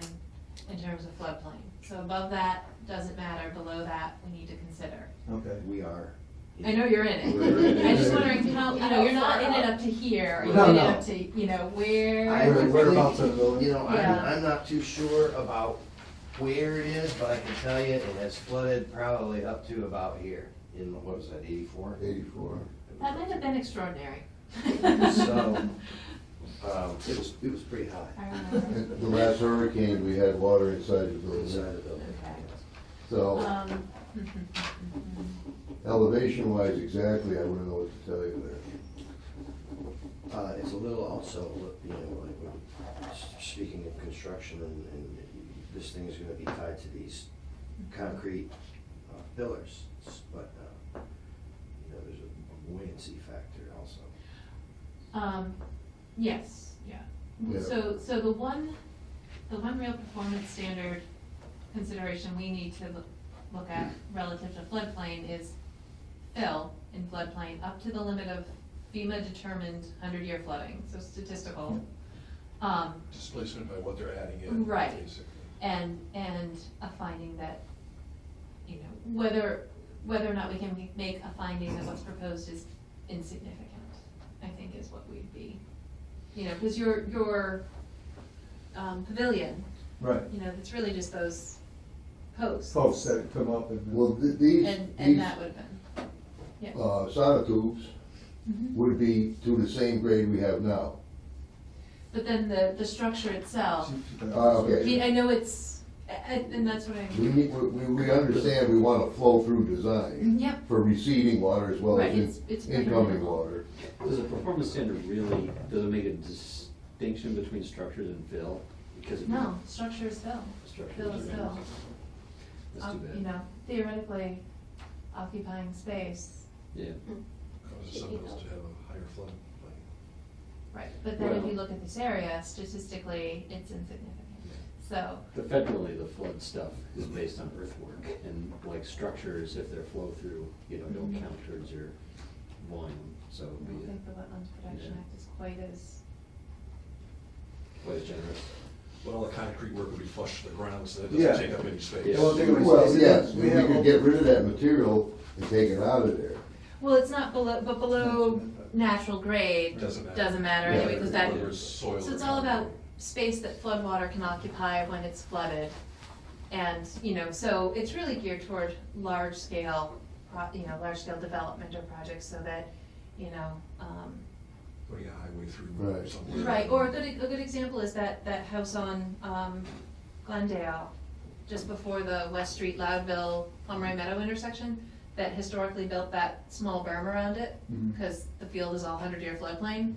in terms of floodplain. So above that, doesn't matter, below that, we need to consider. Okay. We are. I know you're in We're in it. it. I'm just wondering how, you know, you're not in it up to here, you're No, in it no. up to, you know, where. Whereabouts in the building? You know, Yeah. I'm not too sure about where it is, but I can tell you it has flooded probably up to about here, in, what was that, 84? 84. That might have been extraordinary. So, it was pretty high I remember. And the last hurricane, we had water inside the building. inside the building. Okay. So elevation wise, exactly, I wouldn't know what to tell you there. It's a little also, you know, like, when speaking of construction, and this thing is gonna be tied to these concrete pillars, but, you know, there's a buoyancy factor also. Yes, yeah. Yeah. So the one real performance standard consideration we need to look at relative to floodplain is fill in floodplain up to the limit of FEMA determined 100-year flooding, so statistical. Displacement by what they're adding in. Right. Basically. And a finding that, you know, whether or not we can make a finding that what's proposed is insignificant, I think is what we'd be. You know, because your pavilion, Right. you know, it's really just those posts. Posts that come up and. Well, these, And that would have been, yeah. sonotubes Mhm. would be to the same grade we have now. But then the structure itself, Okay. I know it's, and that's what I We mean. need, we understand we want a flow-through design Yep. for receding water as well Right, as it's incoming minimal. water. Does the performance standard really, does it make a distinction between structures and fill? Because it- No, structure is fill. Structure Fill is is fill. That's too bad. You know, theoretically occupying space. Yeah. Causes some hills to have a higher flood plain. Right, but then if Well- you look at this area, statistically, it's insignificant. So, But federally, the flood stuff is based on earthwork, and like structures, if they're flow through, you know, don't Mhm. count towards your volume, so I it'd don't be think the Wetlands Protection Yeah. Act is quite as, quite as generous. But all the concrete work would be flush to the ground, so that Yeah. doesn't take up any space. It won't take up any Well, space. yes, We we have could get rid of that material and take it out of there. Well, it's not below, but below natural grade Doesn't matter. doesn't matter Yeah, anyway, because that, Whether it's soil so or it's all concrete. about space that floodwater can occupy when it's flooded. And, you know, so it's really geared toward large scale, large scale development or projects so that, you know, Putting a highway through Right. or something. right, or a good example is that house on, Glendale, just before the West Street Loudville Pomeroy Meadow intersection, that historically built that small berm around it, Mhm. because the field is all 100-year floodplain.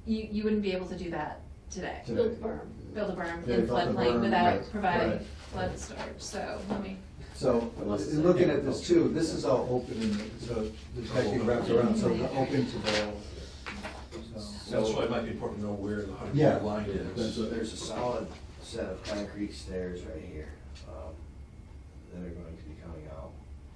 You wouldn't be able to do that today. Today. Build a berm Yeah, in build a floodplain berm, without right, providing right. flood storage, so, let me, So, Unless it's looking at this agriculture. too, this is all open, and so the decking wraps around, so it's open to the, So that's why it might be important to know where the Yeah. 100-foot line is. So there's a solid set of concrete stairs right here, that are going to be coming out.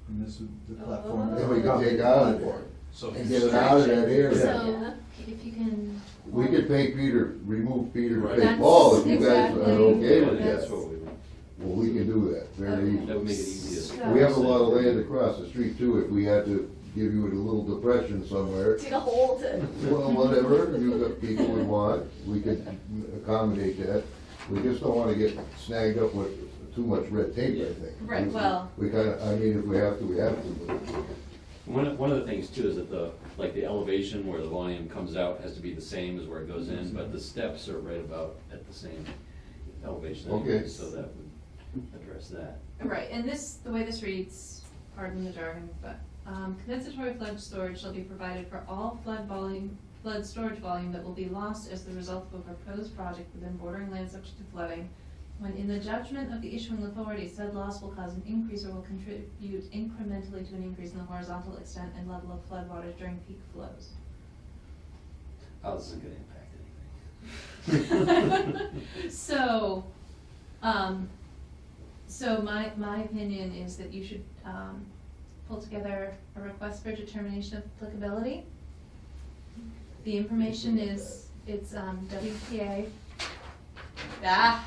and this is the platform. Then we can take out of there So and get it out of that area. so, if you can. We could pay Peter, remove Peter, Right. pay That's Paul, if you guys exactly- are okay with that's- That's what we would, Well, we can do that, very Okay. easy. that would make it easy to. We have a lot of land across the street too, if we had to give you a little depression somewhere. Dig a hole to. Well, whatever, you got people we want, we could accommodate that. We just don't wanna get snagged up with too much red tape, I think. Right, well- We kinda, I mean, if we have to, we have to, but One of the things too is that the elevation where the volume comes out has to be the same as where it goes in, but the steps are right about at the same elevation anyway, Okay. so that would address that. Right, and this, the way this reads, pardon the jargon, but, condensatory flood storage shall be provided for all flood storage volume that will be lost as the result of a proposed project within bordering land subject to flooding. When in the judgment of the issuing authority, said loss will cause an increase or will contribute incrementally to an increase in the horizontal extent and level of floodwaters during peak flows. Oh, this isn't gonna impact anything. So, so my opinion is that you should, pull together a request for determination of applicability. The information is, it's, WPA. Ah,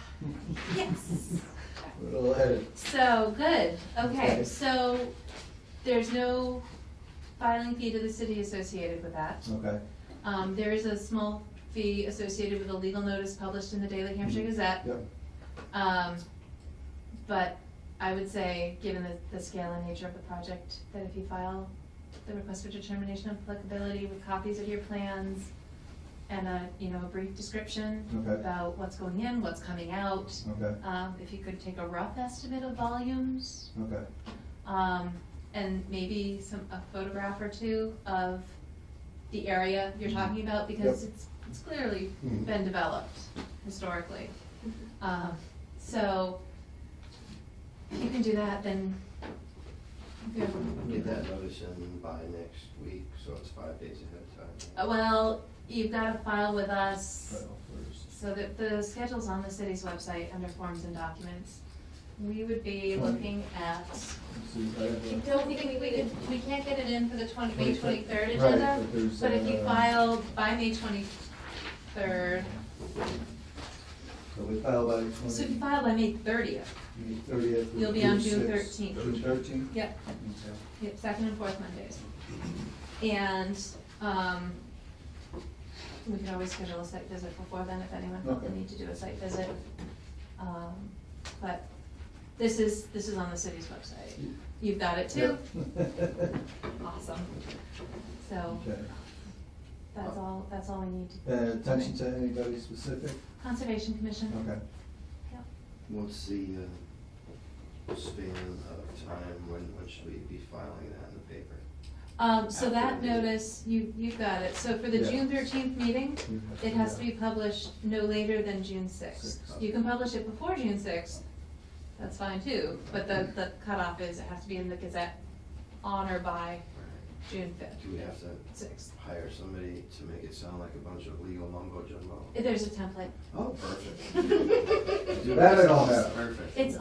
yes. A little ahead. So, good, okay, Okay. so there's no filing fee to the city associated with that. Okay, There is a small fee associated with a legal notice published in the Daily Hampshire Gazette. yep, But I would say, given the scale and nature of the project, that if you file the request for determination of applicability with copies of your plans and a brief description Okay. about what's going in, what's coming out. okay, If you could take a rough estimate of volumes, okay, and maybe a photograph or two of the area you're talking about, because Yep. it's clearly Mhm. been developed historically. So, if you can do that, then you're. Get that notice in by next week, so it's 5 days ahead of time. Well, you've got to file with us, file first. so that the schedule's on the city's website under forms and documents. We would be looking at, See, I have I a- don't think we can't get it in for the May 23rd Right, agenda, but there's, but if you uh, filed by May 23rd, So we file by so if you file by May 30th, 30th. you'll be on June 6th. 13th. June 13th? Yep. Okay. Yep, second and fourth Mondays. And, we can always schedule a site visit before then if anyone felt the Okay. need to do a site visit. But this is on the city's website. You've got it too? Yep. Awesome. So, Okay. that's all we need to. Attention to anybody specific? Conservation Commission. Okay. Yep. What's the span of time, when should we be filing that in the paper? So that notice, you've got it. So for the Yeah. June 13th meeting, You have it has to be published no later than June 6th. Sixth. You can publish it before June 6th, that's fine too, but the cutoff is it has to be in the Gazette on or by June 5th. Do we have to 6th. hire somebody to make it sound like a bunch of legal mumbo jumbo? There's a template. Oh, perfect. That I don't have. Perfect. It's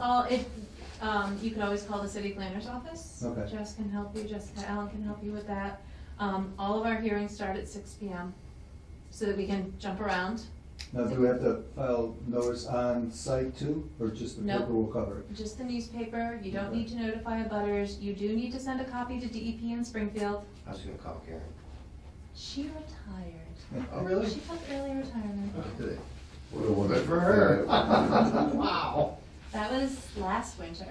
you can always call the city planner's office. Okay. Jess can help you, Jessica Allen can help you with that. All of our hearings start at 6 PM so that we can jump around. Now, do we have to file notice on site too, or just the Nope. paper will cover it? Just the newspaper, you don't need to notify abutters, you do need to send a copy to DEP in Springfield. I was gonna call Karen. She retired. Oh, really? She took early retirement. Good. What a wonderful- Good for her. Wow. That was last winter,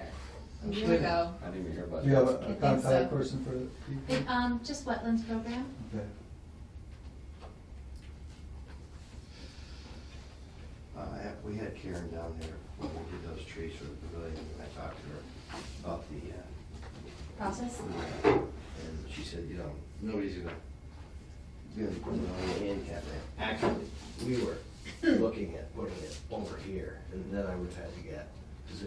a year Good. ago. I didn't even hear about Do you have that. a think contact so. person for the people? Just wetlands program. Okay. We had Karen down there when we did those trees for the pavilion, and I talked to her about the, Process? and she said, nobody's gonna put it on the handicap ramp. Actually, we were looking at putting it over here, and then I would've had to get, cause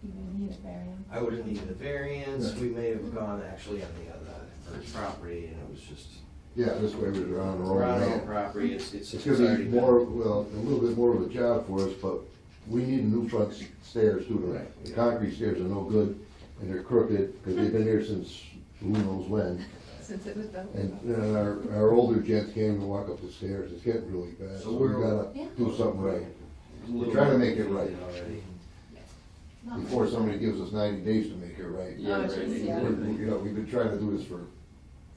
You would need a variance. I would've needed a variance, Yeah. we may have gone actually on the other property, and it was just, Yeah, this way we're on the around the road. property, it's It's already gonna be been- more, well, a little bit more of a job for us, but we need new front stairs too. Right. The concrete stairs are no good, and they're crooked, because they've been there since who knows when. Since it was built. And our older gents can't even walk up the stairs, it's getting really bad, so we gotta Yeah. do something right. a little Try to more make it right. already. Not Before much. somebody gives us 90 days to make it right. Yeah, Oh, right, geez, yeah. exactly. We've been trying to do this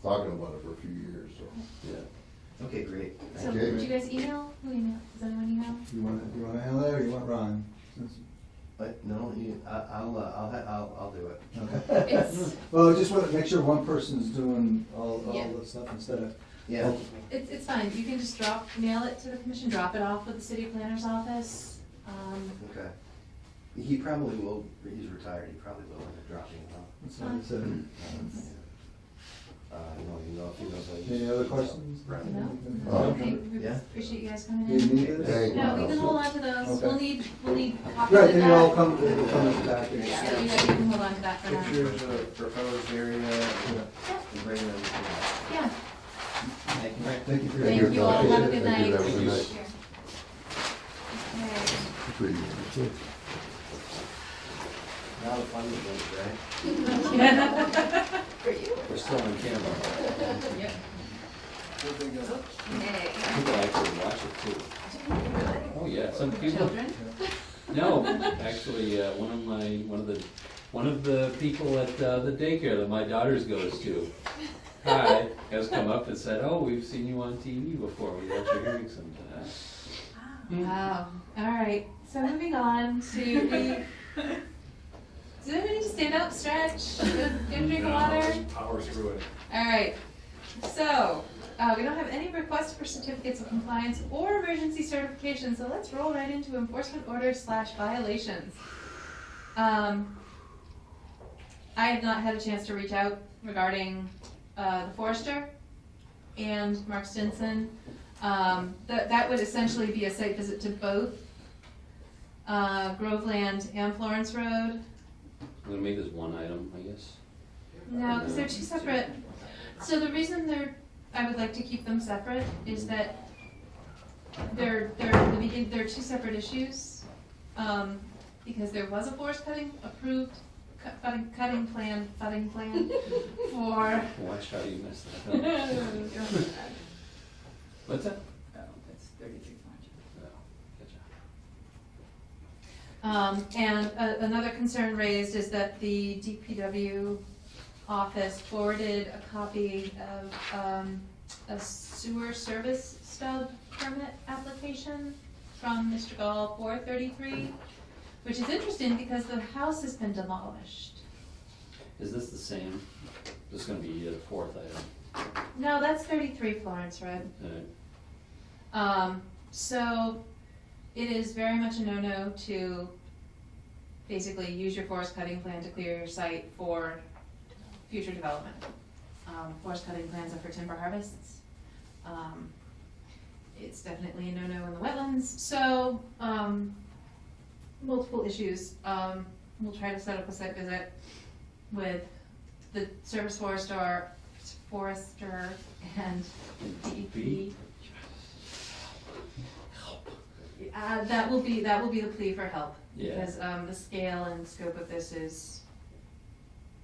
talking about it for a few years, so. Yeah. Okay, great. So, Okay. did you guys email? Who emailed? Does anyone email? You wanna handle that, or you want Ron? Since- But no, I'll do it. Okay. It's, Well, I just wanna make sure one person's doing all Yeah. the stuff instead of. Yeah. it's fine, you can just mail it to the commission, drop it off with the city planner's office. Okay. He probably will, he's retired, he probably will end up dropping it off. That's what I said. No, if he knows how to use it. Any other questions? Right. No? Oh. Okay, we Yeah. appreciate you guys coming Do you in. need this? Thank you. No, we can hold on to those, Okay. we'll need copies Right, of then you all that. come, it'll come in the package. Yeah, so you guys can hold on to that for now. Pictures of proposed area, Yeah, and bring them. yeah. Thank you. Thank you for your. Thank you all, have a good Thank you, night. have a good night. Here. Okay. Pretty good. Now the fun begins, right? We're still on camera. Yep. People actually watch it too. Oh, yeah, some people. Children? No, actually, one of the people at the daycare that my daughters goes to, hi, has come up and said, oh, we've seen you on TV before, we watch your hearings sometimes. Wow, all right, so moving on to the, does anybody need to stand up, stretch, get a drink of water? Power through it. All right, so, we don't have any requests for certificates of compliance or emergency certification, so let's roll right into enforcement orders / violations. I have not had a chance to reach out regarding, the forester and Mark Stinson. That would essentially be a site visit to both, Groveland and Florence Road. I'm gonna make this one item, I guess. No, because they're two separate. So the reason I would like to keep them separate is that they're two separate issues. Because there was a forest cutting approved, cutting plan for. Watch how you mess that up. What's that? It's 33 Oh, gotcha. And another concern raised is that the DPW office forwarded a copy of a sewer service stub permit application from Mr. Gall, 433, which is interesting because the house has been demolished. Is this the same? This is gonna be the fourth item. No, that's 33 Florence Road. So it is very much a no-no to basically use your forest cutting plan to clear your site for future development. Forest cutting plans are for timber harvests. It's definitely a no-no in the wetlands, so, multiple issues. We'll try to set up a site visit with the service forester and DEP. That will be the plea for help. Yeah. Because, the scale and scope of this is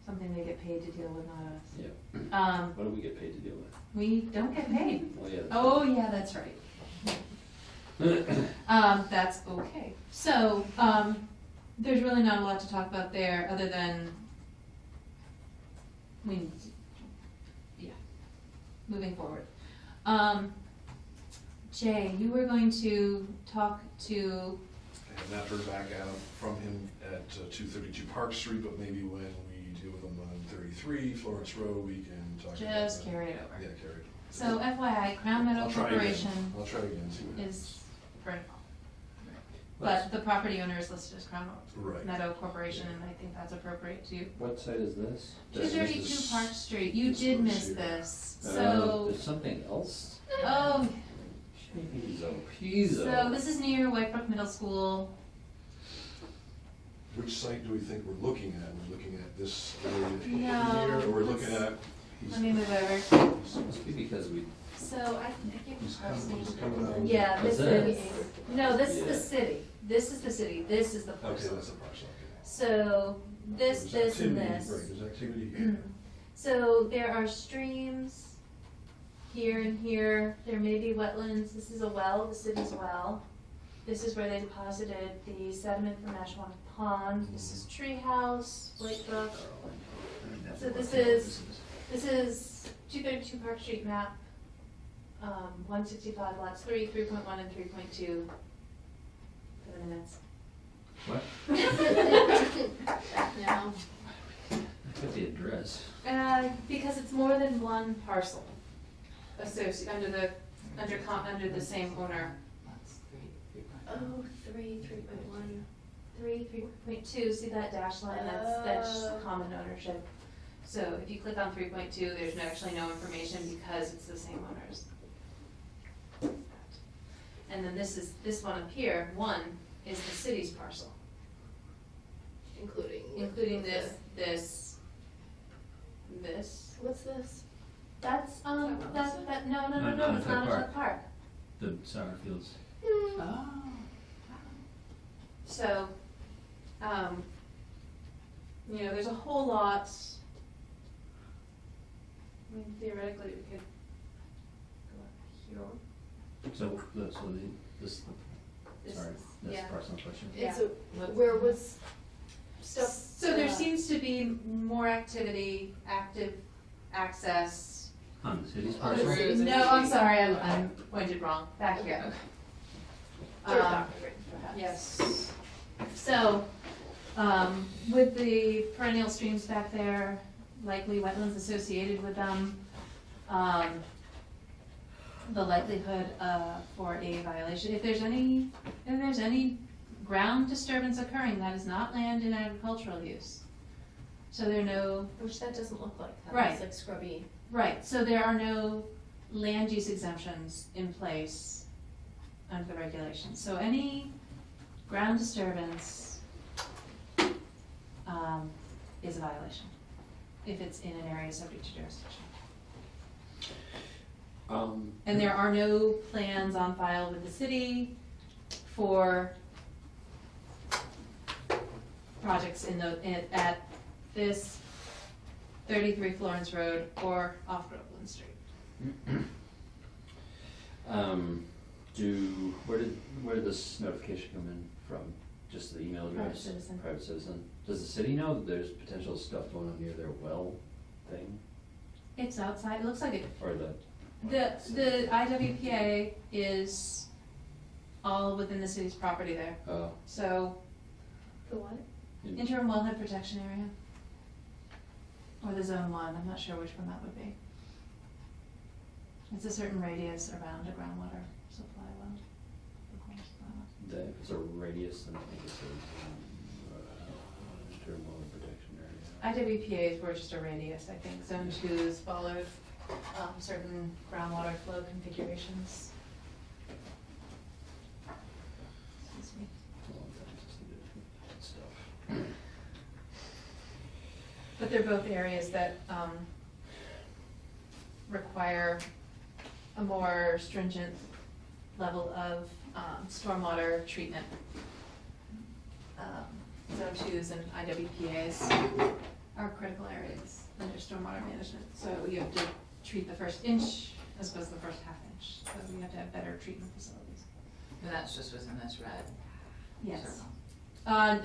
something they get paid to deal with, not us. Yeah. What do we get paid to deal with? We don't get paid. Oh, yeah. Oh, yeah, that's right. That's okay. So, there's really not a lot to talk about there, other than, I mean, yeah, moving forward. Jay, you were going to talk to, I have not heard back from him at 232 Park Street, but maybe when we deal with him on 33 Florence Road, we can talk about that. just carry it over. Yeah, carry it. So FYI, Crown Meadow I'll try again. Corporation I'll try again, see what happens. is vertical. But the property owner is listed as Crown Right. Meadow Corporation, and I think that's appropriate too. What site is this? 232 Park Street, you this did one miss here. this, There's so, something else? oh, Pizzo. so this is near White Brook Middle School. Which site do we think we're looking at? We're looking at this area No, here, or we're looking let's- at? Let me move over. Must be because we, So I give He's parcel coming- he's coming name. out. Yeah, this Is is, it? no, this is the Yeah. city. This is the city, this is the Okay, parcel. that's the parcel, okay. So this, There's this, and activity, this. Right, there's activity here. So there are streams here and here. There may be wetlands. This is a well, the city's well. This is where they deposited the sediment from Ashwaubenon Pond. This is Treehouse, White Brook. So this is 232 Park Street map, 165 lots 3, 3.1, and 3.2 for the minutes. what? No. Put the address. Because it's more than one parcel under the same owner. That's 3, 3.1. Oh, 3, 3.1, 3, 3.2, see that dash line, that's common ownership. So if you click on 3.2, there's actually no information because it's the same owners. And then this one up here, 1, is the city's parcel. Including this. What's this? That's, no, No, it's not not Athletic a Park. park. The soccer fields. Oh. So, there's a whole lot. I mean, theoretically, we could go up here. So, this, This sorry, is- that's yeah. a personal question. Yeah. It's where was stuff? So there seems to be more activity, active access. On the city's Oh, parcel? this is- No, I'm sorry, I'm pointed wrong, back here. Yes. So, with the perennial streams back there, likely wetlands associated with them, the likelihood for a violation, if there's any ground disturbance occurring, that is not land in agricultural use. So there are no, Which that doesn't look like, that Right. looks like scrubby. right, so there are no land use exemptions in place under the regulations. So any ground disturbance is a violation if it's in an area subject to jurisdiction. And there are no plans on file with the city for projects at this 33 Florence Road or off Groveland Street. Where did this notification come in from? Just the email address? Private citizen. Private citizen. Does the city know that there's potential stuff going on near their well thing? It's outside, it looks like it. Or The IWPA is all within the city's property there. oh, So, The what? interim wellhead protection area. Or the zone 1, I'm not sure which one that would be. It's a certain radius around a groundwater supply well. if it's a radius, then I think it's a interim wellhead protection area. IWPA's were just a radius, I think. Zone 2's followed certain groundwater flow configurations. Excuse me. It's a long time since they did that stuff. But they're both areas that require a more stringent level of stormwater treatment. Zone 2s and IWPAs are critical areas under stormwater management. So you have to treat the first inch as opposed to the first half inch. So you have to have better treatment facilities. And that's just within this red. Yes. circle.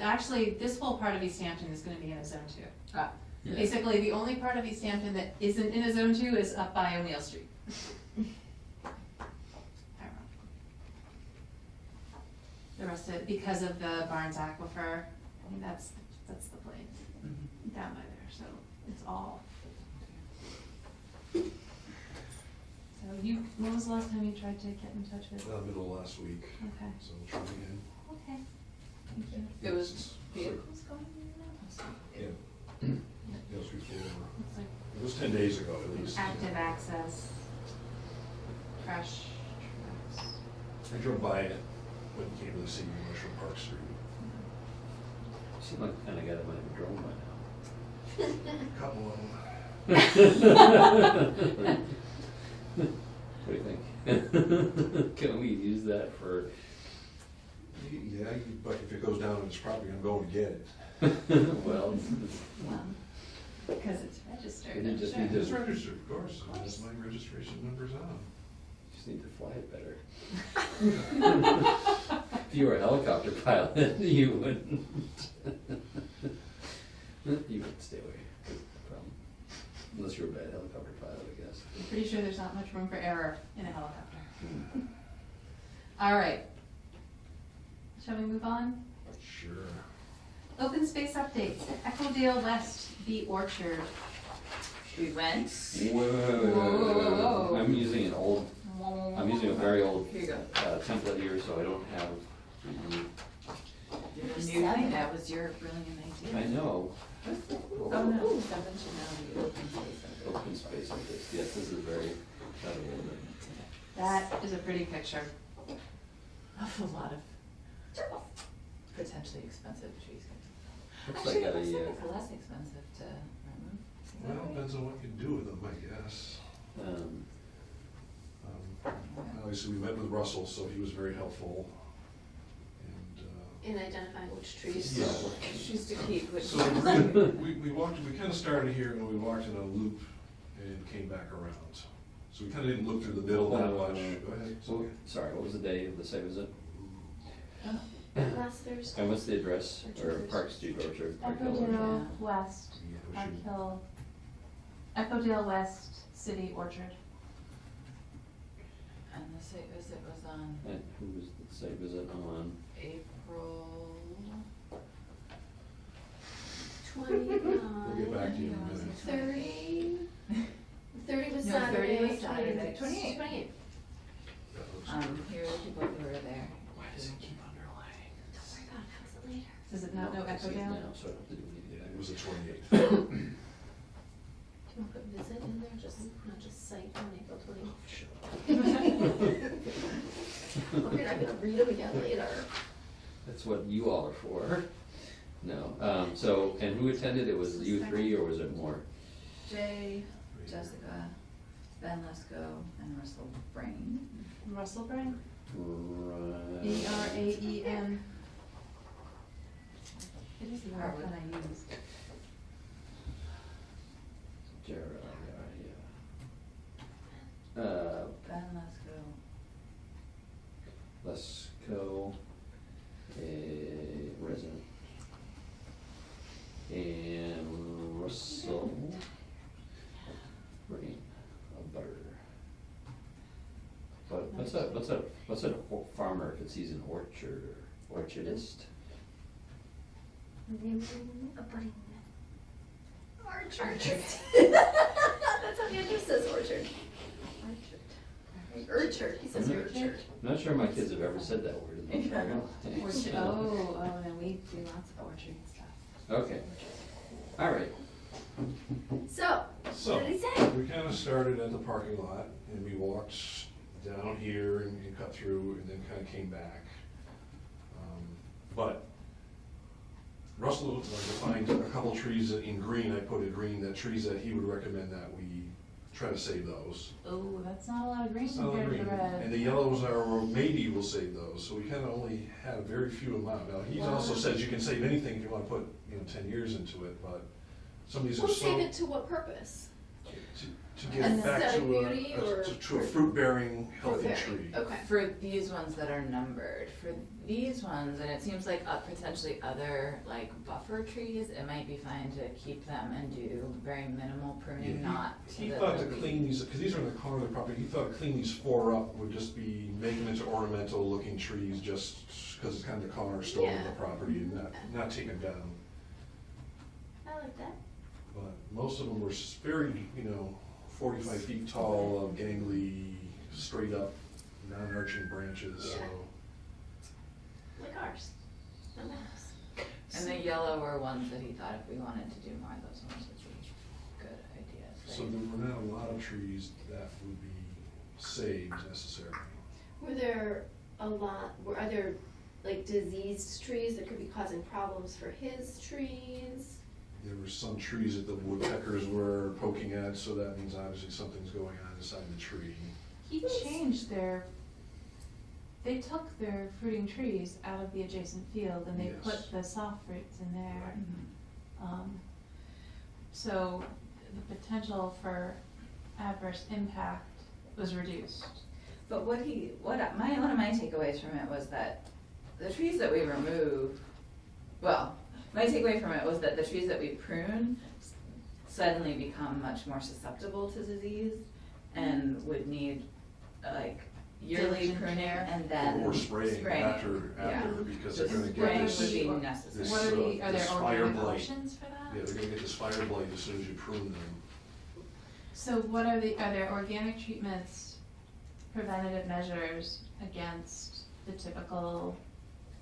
Actually, this whole part of East Hampton is gonna be in a zone 2. Ah, Yeah. Basically, the only part of East Hampton that isn't in a zone 2 is up by O'Neill Street. I don't know. The rest of it, because of the Barnes Aquifer, I mean, that's the place down by there, so it's all. So when was the last time you tried to get in touch with? Middle of last week, Okay, so we'll try again. okay, thank you. it was vehicles going in and out? Yeah. Yes, before, Looks like it was 10 days ago at least. active access, fresh trucks. I drove by it, but you can't really see much from Park Street. You seem like the kind of guy that might have a drone by Couple of them. now. What do you think? Can we use that for, Yeah, but if it goes down on his property, I'm going to get it. well, Well, because it's registered, You I'm just sure. need to- It's registered, of course, and that's my registration number's on. just need to fly it better. If you were a helicopter pilot, you wouldn't. You would stay away from, unless you're a bad helicopter pilot, I guess. I'm pretty sure there's not much room for error in a helicopter. All right. Shall we move on? Sure. Open space updates, Echodale West, the Orchard. We went. Whoa. I'm using an old, I'm using a very old Here you go. template here, so I don't have, You're the new thing, that was your brilliant idea. I know. Oh, no. Seven should now be open space. Open space like this, yes, this is very, That is a pretty picture. Of a lot of potentially expensive trees. looks Actually, like it looks like a, it's less expensive to remove. Is that Well, right? depends on what you do with them, I guess. Obviously, we met with Russell, so he was very helpful. And, In identifying which trees. Yeah. Choose to keep which. so we walked, we kind of started here and we walked in a loop and came back around. So we kind of didn't look through the middle that much. Go ahead. so, sorry, what was the day of the site visit? Last Thursday. And what's the address, or Orchard. Park Street Orchard? Park Hill Echodale Orchard? West, Yeah, we Park should- Hill, Echodale West City Orchard. And the site visit was on And who was the site visit on? April. 29. We'll get back to you in a minute. 30. 30 was No, Saturday. 30 was Saturday. 28. 28. That looks good. Here are the people who were there. Why does it keep underlying? Don't worry about it, fix it later. Does it not know I see it Echodale? now, so I don't have to do anything. Yeah, it was the 28th. Do you want to put visit in there, just, not just site on April 28th? Okay, I'm gonna read them again later. That's what you all are for. No, so, and who attended? It was you three, or was it more? Jay, Jessica, Ben Lesko, and Russell Brain. Russell Brain? Right. Braen. It is the right one I use. Ben Lesko. Lesko, a resident. And Russell Brain, a butter. But what's a farmer if he's an orchard or orchardist? A budding. Orchard. That's how Andrew says orchard. Orchard, he says orchard. I'm not sure my kids have ever said that word in the Orchard, oh, no, we do lots of orchard and stuff. Okay, all right. So, So, what did he say? we kind of started at the parking lot, and we walked down here and cut through, and then kind of came back. But Russell defined a couple trees in green, I put in green, that trees that he would recommend that we try to save those. Oh, that's not a lot of green It's not compared to green. the red. And the yellows are, maybe we'll save those, so we kind of only had a very few amount. Now, he also says you can save anything if you want to put, 10 years into it, but some of these are We'll so. save it to what purpose? To get And it back aesthetic to beauty a, or to a fruit-bearing, healthy Fruit-bearing, tree. Okay. For these ones that are numbered, for these ones, and it seems like potentially other like buffer trees, it might be fine to keep them and do very minimal pruning, not so He that thought to they'll be- clean these, because these are in the corner of the property, he thought to clean these 4 up would just be, make them into ornamental looking trees, just because it's kind of the cornerstone of Yeah. the property, and not take them down. I like that. But most of them were very, 45 feet tall, gangly, straight up, non-arching branches, so. Yeah. Like ours. Not ours. And the yellow were ones that he thought if we wanted to do more of those ones would be good ideas, right? So there were not a lot of trees that would be saved necessarily. Were there are there like diseased trees that could be causing problems for his trees? There were some trees that the woodpeckers were poking at, so that means obviously something's going on inside the tree. He changed they took their fruiting trees out of the adjacent field and they Yes. put the soft fruits in there. Mhm. So the potential for adverse impact was reduced. But one of my takeaways from it was that the trees that we remove, well, my takeaway from it was that the trees that we prune suddenly become much more susceptible to disease and would need like yearly Diligent pruning care. and then Or spraying after, yeah. because The they're gonna spraying get this. would be What- necessary. this, What are this there fire organic blight. options for that? Yeah, they're gonna get this fire blight as soon as you prune them. So what are there organic treatments, preventative measures against the typical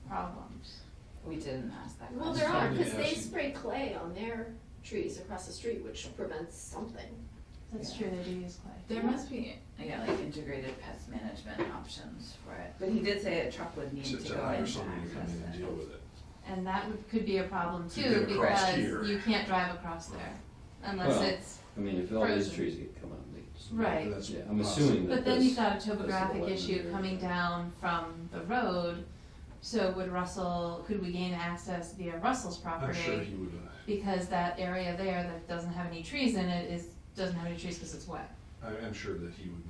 problems? We didn't ask that question. Well, there are, because they Yes. spray clay on their trees across the street, which prevents something. That's Yeah. true, they do use clay. There must be, like integrated pest management options for it, but he did say a truck would need to To go in hire and somebody to come access in and it. deal with it. And that could be a problem To too, get across because here. you can't drive across there unless Well, it's, I mean, if all these frozen. trees get come out, they just. Right. That's Yeah, I'm possible. assuming that but then this- you've got a this is the topographic wetland issue area. coming down from the road. So could we gain access via Russell's property? I'm sure he would, Because that area there that doesn't have any trees in it doesn't have any trees because it's wet. I'm sure that he would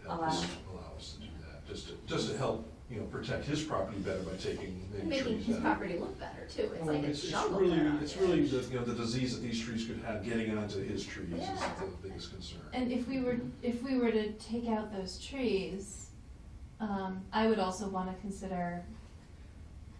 help Allow. allow us to do that, just to help, protect his property better by taking maybe Making trees his out. property look better too, it's Well, like a it's jungle really, there on it's the really edge. the disease that these trees could have getting onto his trees is Yeah. the biggest concern. And if we were to take out those trees, I would also wanna consider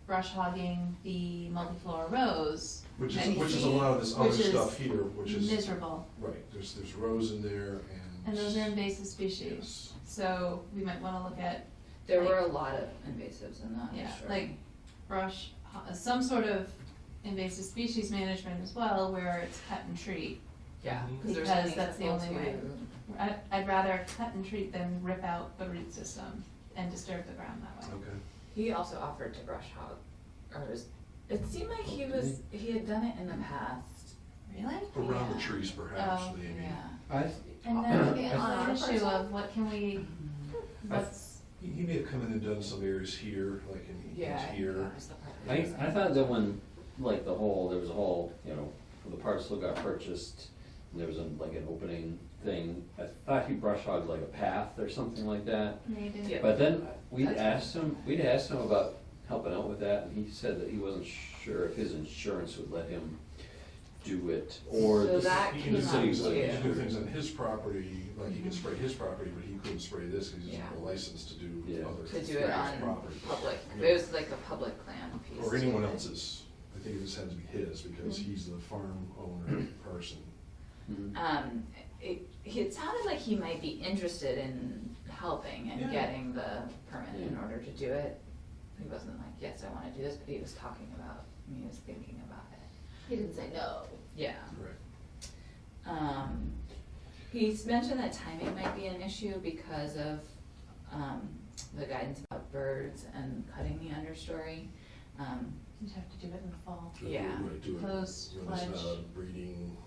brush hogging the multiflora rose. Which And is a lot of this other which is stuff here, which is. miserable. Right, there's rose in there And those are invasive species. Yes. So we might wanna look at, There were a lot of invasives in that, yeah, sure. like some sort of invasive species management as well, where it's cut and treat. Yeah, Mhm. because there's Because only that's the supposed only way. to- I'd rather cut and treat than rip out the root system and disturb the ground that way. Okay. He also offered to brush hog, it seemed like he had done it in the past. Really? Around the Yeah. trees perhaps, Oh, maybe. Yeah. And then Yeah, it's on an our issue parcel. of what can we, what's, He may have come in and done some areas here, like Yeah, I think here. that was the part that I thought that when, like, there was a whole, when the parcel got purchased, there was like an opening thing, I thought he brush hogged like a path or something like that. maybe? Yeah. But then we'd That's asked him about helping out with that, and he said that he wasn't sure if his insurance would let him do it, or So the that He the can do came up city things, would. he too. can do things on his property, like he can spray his property, but he couldn't spray this because he doesn't have a Yeah. license to do Yeah. other To do it people's on property. public, Yeah. it was like a public land piece. Or anyone to it. else's. I think it just had to be his because Mhm. he's the farm owner person. Mhm. It sounded like he might be interested in helping and Yeah. getting the permit in Yeah. order to do it. He wasn't like, yes, I wanna do this, but he was talking about, he was thinking about it. He didn't say no. Yeah. Correct. He's mentioned that timing might be an issue because of, the guidance about birds and cutting the understory. You'd have to do it in the fall. Yeah. Right, do it Post when it's not pledge. a breeding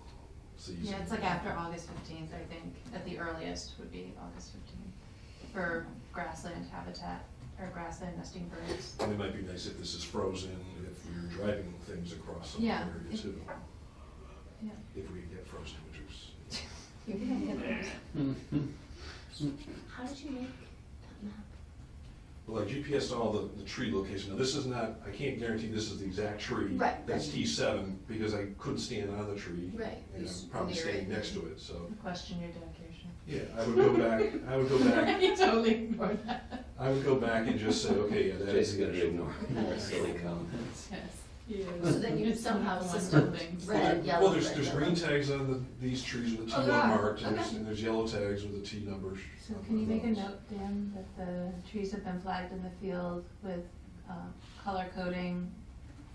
season. Yeah, it's like after August 15th, I think, at the earliest would be August 15th, for grassland habitat, or grassland nesting birds. And it might be nice if this is frozen, if we're driving things across some Yeah, area if- too. Yeah. If we get frozen winters. You can have those. How did you make that map? Well, I GPS all the tree location. Now, this is not, I can't guarantee this is the exact tree. Right, That's right. T7, because I couldn't stand on the tree. Right. And Just I'm probably near standing it. next to it, so, Question your dedication. yeah, I would go back, You totally ignored that. I would go back and just say, okay, yeah, that is Jason the gonna actual. ignore more silly comments. Yes. So then you somehow system red, yellow, Well, red, there's yellow. green tags on these trees with the Oh, T1 there are. marked, and Okay. there's yellow tags with the T numbers. So can you make a note, Dan, that the trees have been flagged in the field with color coding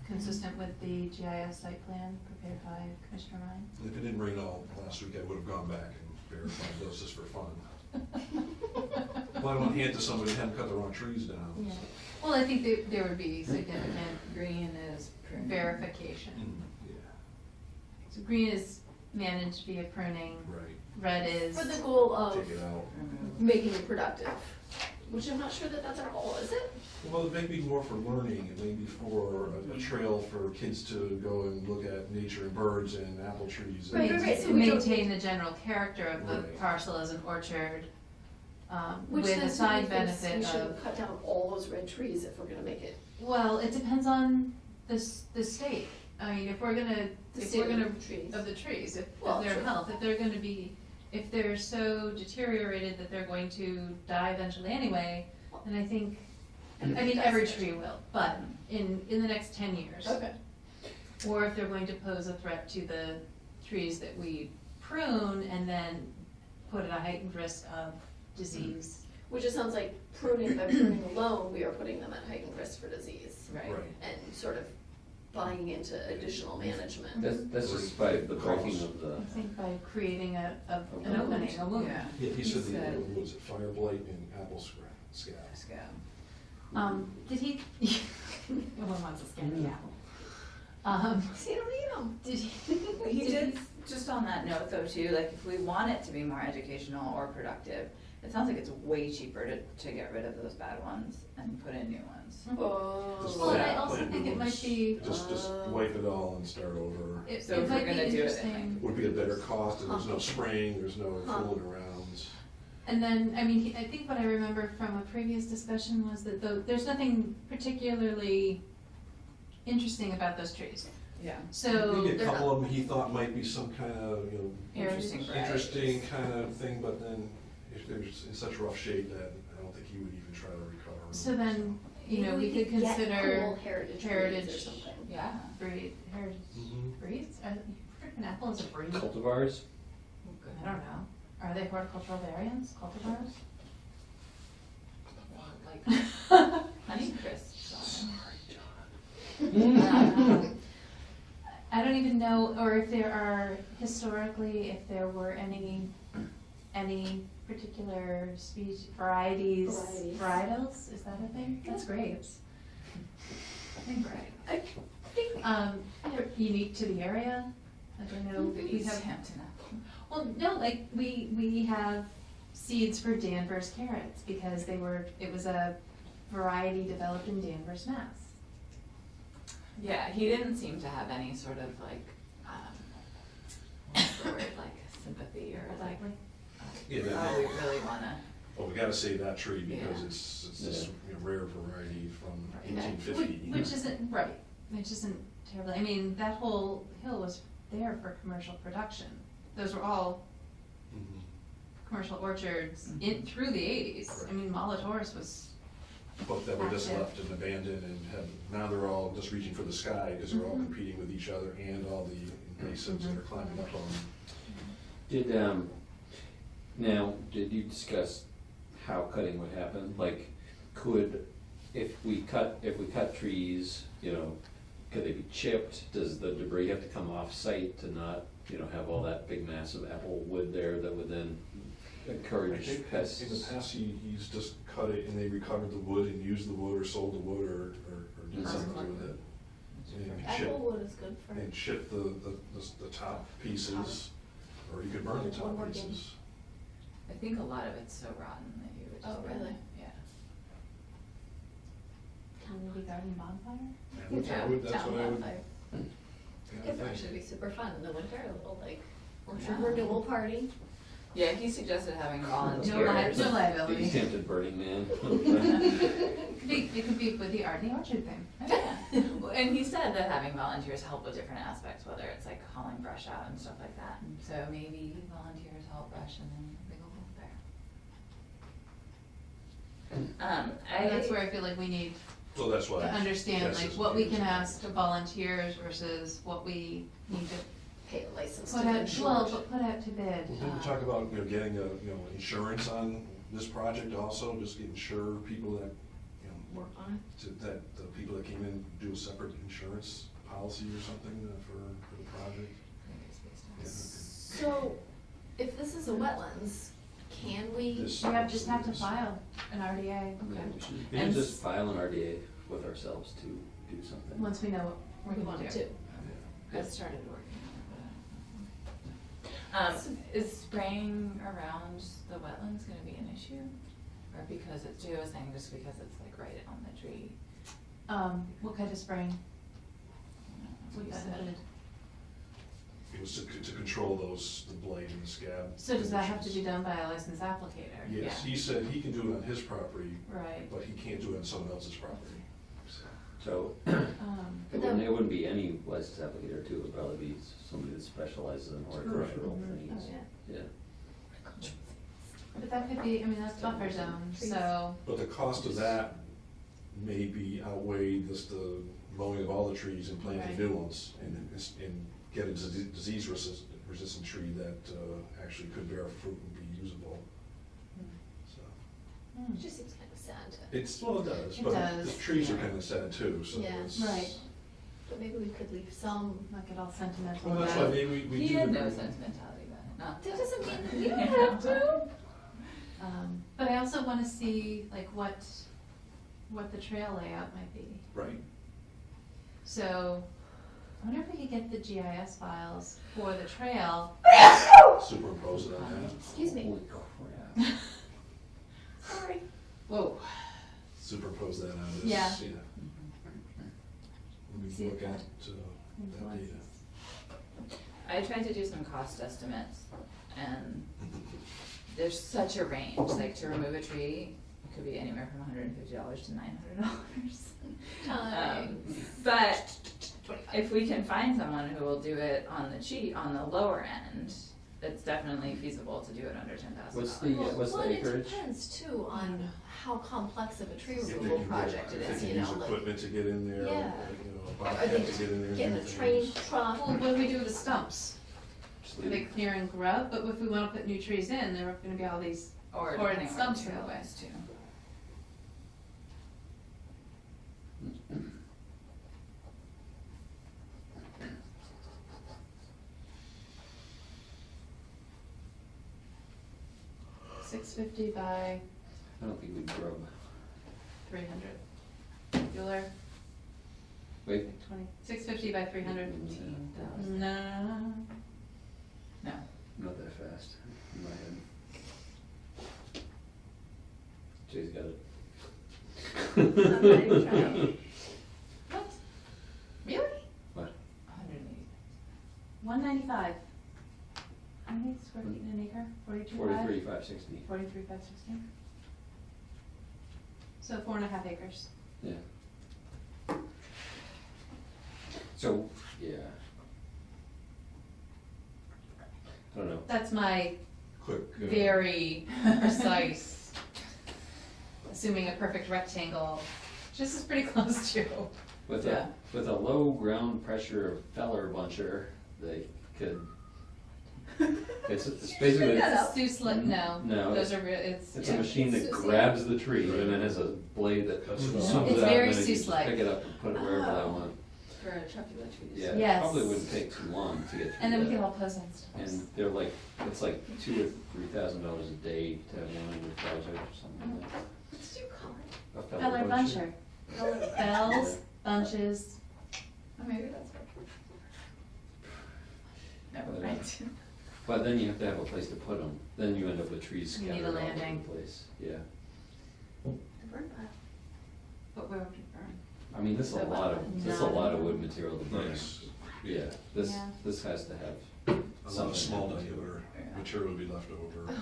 consistent with the GIS site plan prepared by Commissioner Ryan? If it didn't rain all last week, I would have gone back and verified those just for fun. Well, I don't want to hand to somebody who hadn't cut the wrong trees down. Yeah. Well, I think there would be significant Green is pruning. verification. Yeah, So green is managed via pruning, right. red is. For the goal of Take it out. making it productive, which I'm not sure that that's our goal, is it? Well, it may be more for learning, it may be for a trail for kids to go and look at nature and birds and apple trees. and- Right, so we don't- Maintain the general character of the Right. parcel as an orchard, Which with then a side to me thinks benefit we should of, cut down all those red trees if we're gonna make it. well, it depends on the state. I mean, if we're gonna, The if state we're of gonna, the trees. of the trees, if Well, their true. health, if they're gonna be, if they're so deteriorated that they're going to die eventually anyway, then I think, I mean, every tree will, but in the next 10 years. Okay. Or if they're going to pose a threat to the trees that we prune and then put at a heightened risk of disease. Which it sounds like pruning, by pruning alone, we are putting them at heightened risk for disease. Right. Right. And sort of buying into additional management. That's just by the breaking of the, I think by creating an wound. opening, a wound. Yeah. Yeah, he said said- what was it, fire blight and apple scab. Scab. Did he, no one wants a scanty apple. See, you don't need them. Did he? He did, just on that note though too, like if we want it to be more educational or productive, it sounds like it's way cheaper to get rid of those bad ones and put in new ones. Oh. Just Well, and I plant also new think it might ones. be, Just wipe it all and start over. it So if we're might be gonna do it, interesting. Would be a better cost, and there's no spraying, there's no Huh. fooling around. And then, I mean, I think what I remember from a previous discussion was that there's nothing particularly interesting about those trees. Yeah. So, Maybe a they're couple of them he thought might be some kind of, Interesting interesting kind of thing, but then if they're just in such rough shape that I don't think he would even try to recover them. so then, you know, we Maybe could get consider cool heritage heritage, breeds or something. Yeah. heritage Mhm. breeds? An apple is a breed? cultivars. I don't know. Are they horticultural variants, cultivars? Honey crisps. I don't even know, or if there are, historically, if there were any particular varieties, Varieties. varietals, is that a thing? That's grapes. I think right. I think, Unique to the area, I don't know, we have, Hampton apple. well, no, like, we have seeds for Danvers carrots, because it was a variety developed in Danvers, Mass. Yeah, he didn't seem to have any sort of like, what's the word, like sympathy or like, Yeah, oh, we really wanna. Well, we gotta save that tree because Yeah. it's this rare variety from Right. 1850. Which isn't, right, which isn't terribly, I mean, that whole hill was there for commercial production. Those were all Mhm. commercial orchards Mhm. through the 80s. I mean, Molotors was, But that were just Active. left and abandoned and now they're all just reaching for the sky because they're all Mhm. competing with each other and all the invasives that are climbing up on them. Did you discuss how cutting would happen? Like, if we cut trees, could they be chipped? Does the debris have to come off site to not, have all that big mass of apple wood there that would then I encourage think pests? in the past, he's just cut it and they recovered the wood and used the wood or sold the wood or did something with it. And apple wood is good for. And chip the top pieces, or you could burn the One top more game. pieces. I think a lot of it's so rotten that you would just. Oh, really? Yeah. community garden bonfire? That's what I would, that's what I would. Bonfire. yeah, Could think. actually be super fun in the winter, a little like orchard Yeah. renewal party. Yeah, he suggested having No volunteers. liability. The tempted Burning Man. It could be with the art and the orchard thing. Yeah. Well, and he said that having volunteers help with different aspects, whether it's like hauling brush out and stuff like that. And so maybe volunteers haul brush and then they go there. And that's where I feel like we need So that's to why. understand, yes, like, it's what we used. can ask of volunteers versus what we need to Pay a license put to out, insure. well, but put out to bid. Well, didn't we talk about, getting insurance on this project also, just insure people that, Work on that the people that came in do a separate insurance policy or something for the project? it. So, if this is a wetlands, can we? This- We just have to file an RDA. Yeah, we should, we And should just file an RDA with ourselves to do something. Once we know what We we're want going it to do. to. I started working on it. Is spraying around the wetlands gonna be an issue? Or because it's, Jay was saying just because it's like right on the tree? What kind of spraying? What you That said. would- It was to control the blight and the scab. So does that have to be conditions. done by a licensed applicator? Yes, he said he can do it on his property, Right. but he can't do it on someone else's property. So, it wouldn't be any licensed applicator too, it would probably be somebody that specializes in horticultural Mhm. things. Oh, yeah. Yeah. But that could be, I mean, that's buffer zone, so, But the cost of that may be outweigh just the mowing of all the trees and planting Right. new ones and get a disease resistant tree that actually could bear fruit and be usable. So, hmm. It just seems kind of sad to. it does, It but does. the trees are kind of sad too, so Yeah. it's. Right. But maybe we could leave some. Not get all sentimental Well, that's why about it. maybe we do. He had no sentimentality about it, not. That doesn't mean that you you have to. But I also wanna see, like, what the trail layout might be. Right. So, I wonder if we could get the GIS files for the trail. Superimpose it on that. Excuse me. Holy crap. Sorry. Whoa. Superimpose that on this. Yeah. Let me See if look at that that data. I tried to do some cost estimates, and there's such a range, like to remove a tree, it could be anywhere from $150 to $900. But if we can find someone who will do it on the lower end, it's definitely feasible to do it under $10,000. What's the acreage? It depends too on how complex of a tree If they removal can project get, it if is, they you can know, use like. equipment to get in there, Yeah. a Are bobcat they to get in there. and getting do a train things. truck? Well, what do we do with the stumps? Just Are they leave it. clearing grub? But if we wanna put new trees in, there are gonna be all these, Or Or depending it's where the stumps trail in the way. is too. $650 by I don't think we'd grub. 300. Bueller, Wait, like 20, 650 by 300. $15,000. No. No. not that fast in my head. Jay's got it. I'm not even trying. What? Really? What? 180. 195. How many square feet in an acre? 42 wide? 43,560. 43,560. So 4.5 acres. Yeah. So, yeah. I don't know. That's my Quick. very precise, assuming a perfect rectangle, just is pretty close to. With Yeah. with a low ground pressure feller buncher, they could. It's basically It's a Seuss, no. No, Those are, it's. it's a yeah. machine that grabs the tree and then has a blade that Cuts zooms it out. off. It's and very then you Seuss-like. Pick it up and put it wherever I want. For a truculent trees. Yeah, Yes. it probably wouldn't take too long to get through And then we that. get all post and stuff. And they're like, it's like $2,000 or $3,000 a day to have one on your project or something like that. What did you call it? A feller Feller buncher. Bells, bunches. Oh, maybe that's right. Never But, mind. But then you have to have a place to put them. Then you end up with trees You need scattered a all over landing. the place. Yeah. The burn pile. But where would it burn? I mean, this is a lot of wood material to burn. Nice. Yeah, Yeah. this has to have A lot something of small happen to it. diameter. material would be left over.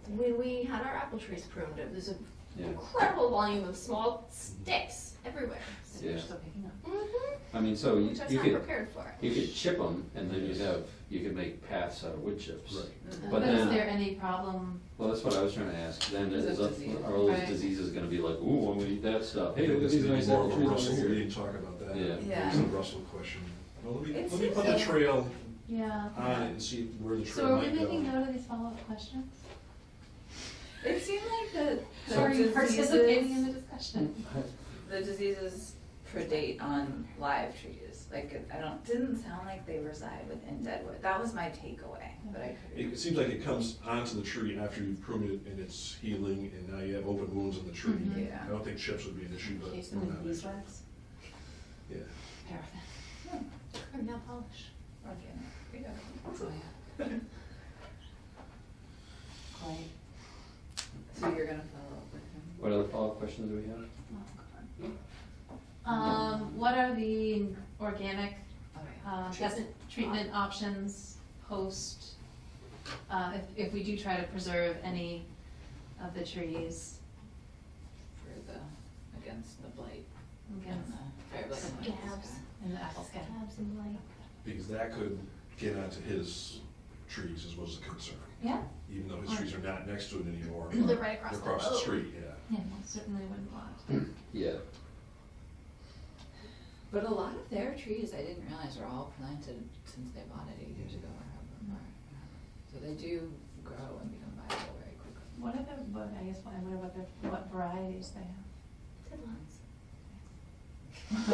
When we had our apple trees pruned, it was an Yeah. incredible volume of small sticks everywhere. Yeah. They're still picking up. Mm-hmm. I mean, so Which I was you not could, prepared for. you could chip them, and then you could make paths out of wood chips. Right. But But then, is there any problem? well, that's what I was trying to ask, then Is is, it disease? are all those Right. diseases gonna be like, ooh, I'm gonna eat that stuff, hey, look at This these may be nice more apple of a trees Russell, over we here. didn't talk about that. Yeah. Yeah. It's a Russell question. Well, let me It put seems the like- trail Yeah. on it and see where the So trail are we might go. making note of these follow-up questions? It seemed like the So are you participating in diseases, the discussion? the diseases predate on live trees. Like, didn't sound like they reside within deadwood. That was my takeaway, but I could. It seems like it comes onto the tree after you've pruned it and it's healing, and now you have open wounds in the tree. Mhm. Yeah. I don't think chips would be an issue, but. Case them with beeswax, Yeah. paraffin. Or nail polish. Organic. Yeah. Oh, yeah. Clay. So you're gonna follow up with him? What other follow-up questions do we have? What are the organic, Oh, yeah. treatment options post, if we do try to preserve any of the trees For the, against the blight. against, And the Scabs. in the apple scab? Scabs and blight. Because that could get onto his trees, is was the concern. Yeah, Even though his trees are not next to it anymore. They're right across They're the across the road. street, yeah. yeah, most certainly wouldn't want. Yeah. But a lot of their trees, I didn't realize, are all planted since they bought it 8 years ago or however. So they do grow and become viable very quickly. What are the, I guess, I wonder what varieties they have. Deadlines.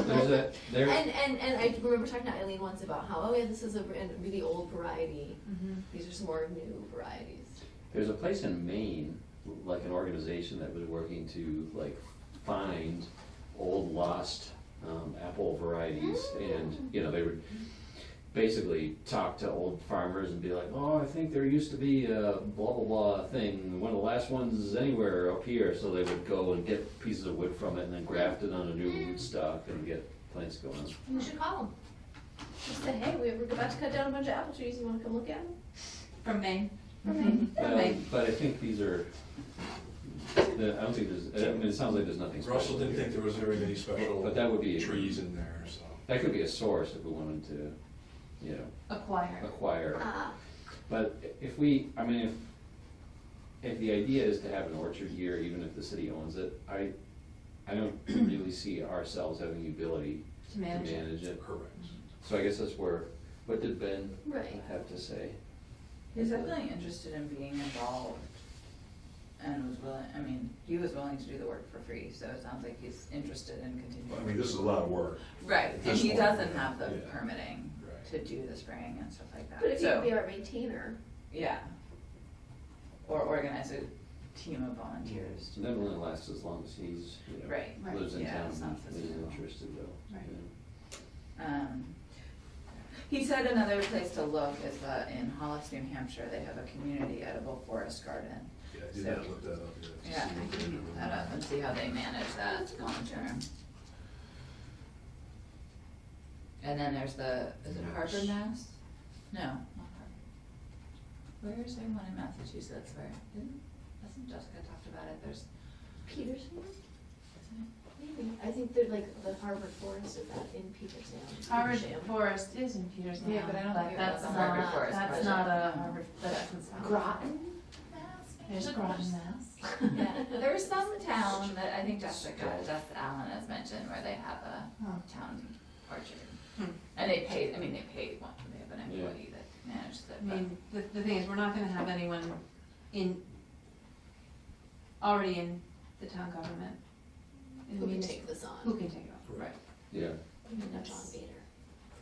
There's a, there, And I remember talking to Eileen once about how, oh yeah, this is a really old variety. Mm-hmm. These are some more new varieties. there's a place in Maine, like an organization that was working to like find old lost apple varieties, and, you know, they would basically talk to old farmers and be like, oh, I think there used to be a blah, blah, blah thing, one of the last ones anywhere up here, so they would go and get pieces of wood from it and then graft it on a new rootstock and get plants going. You should call them. Just say, hey, we're about to cut down a bunch of apple trees, you wanna come look at them? From Maine? From Maine. But I think these are, I don't think there's, I mean, it sounds like there's nothing special. Russell didn't here. think there was very many special But that would be- trees in there, so. That could be a source if we wanted to, you know, Acquire. acquire. Ah, But if we, I mean, if the idea is to have an orchard here, even if the city owns it, I don't really see ourselves having the ability To manage it. it. Correct. So I guess that's where, what did Ben right. have to say? He's definitely interested in being involved and was willing, I mean, he was willing to do the work for free, so it sounds like he's interested in continuing. I mean, this is a lot of work. Right, at and this he point, doesn't have the yeah. permitting Right. to do the spraying and stuff like that, But if you so, could be our maintainer, yeah. Or organize a team of volunteers. So that only lasts as long as he's, you know, Right, right. lives in Yeah, town it's not and is sustainable. interested though. Right. you know. He said another place to look is in Hollis, New Hampshire, they have a community edible forest garden. Yeah, I did So- not look that up yet. to Yeah, see I what can they're look doing. that up and see how they manage that long term. And then there's is it Harvard, Mass? No, not Harvard. Where is there one in Massachusetts where, hasn't Jessica talked about it, there's, Peterson, isn't maybe. I think they're like the Harvard Forest is that in Peterson. Harvard Petersham. Forest is in Peters now, Yeah, but I don't think it that's was a Harvard not, Forest that's project. not a Harvard, that doesn't sound. Groton? There's a Groton, Mass. Yeah, there's some town that I think Jess Allen has mentioned where they have a Oh. town orchard. Hmm. And they pay one, they have an Yeah. employee that manages it, I but. mean, the thing is, we're not gonna have anyone already in the town government. in Who can munis- take this on? Who can take it on? Correct. Yeah, Maybe not John Bader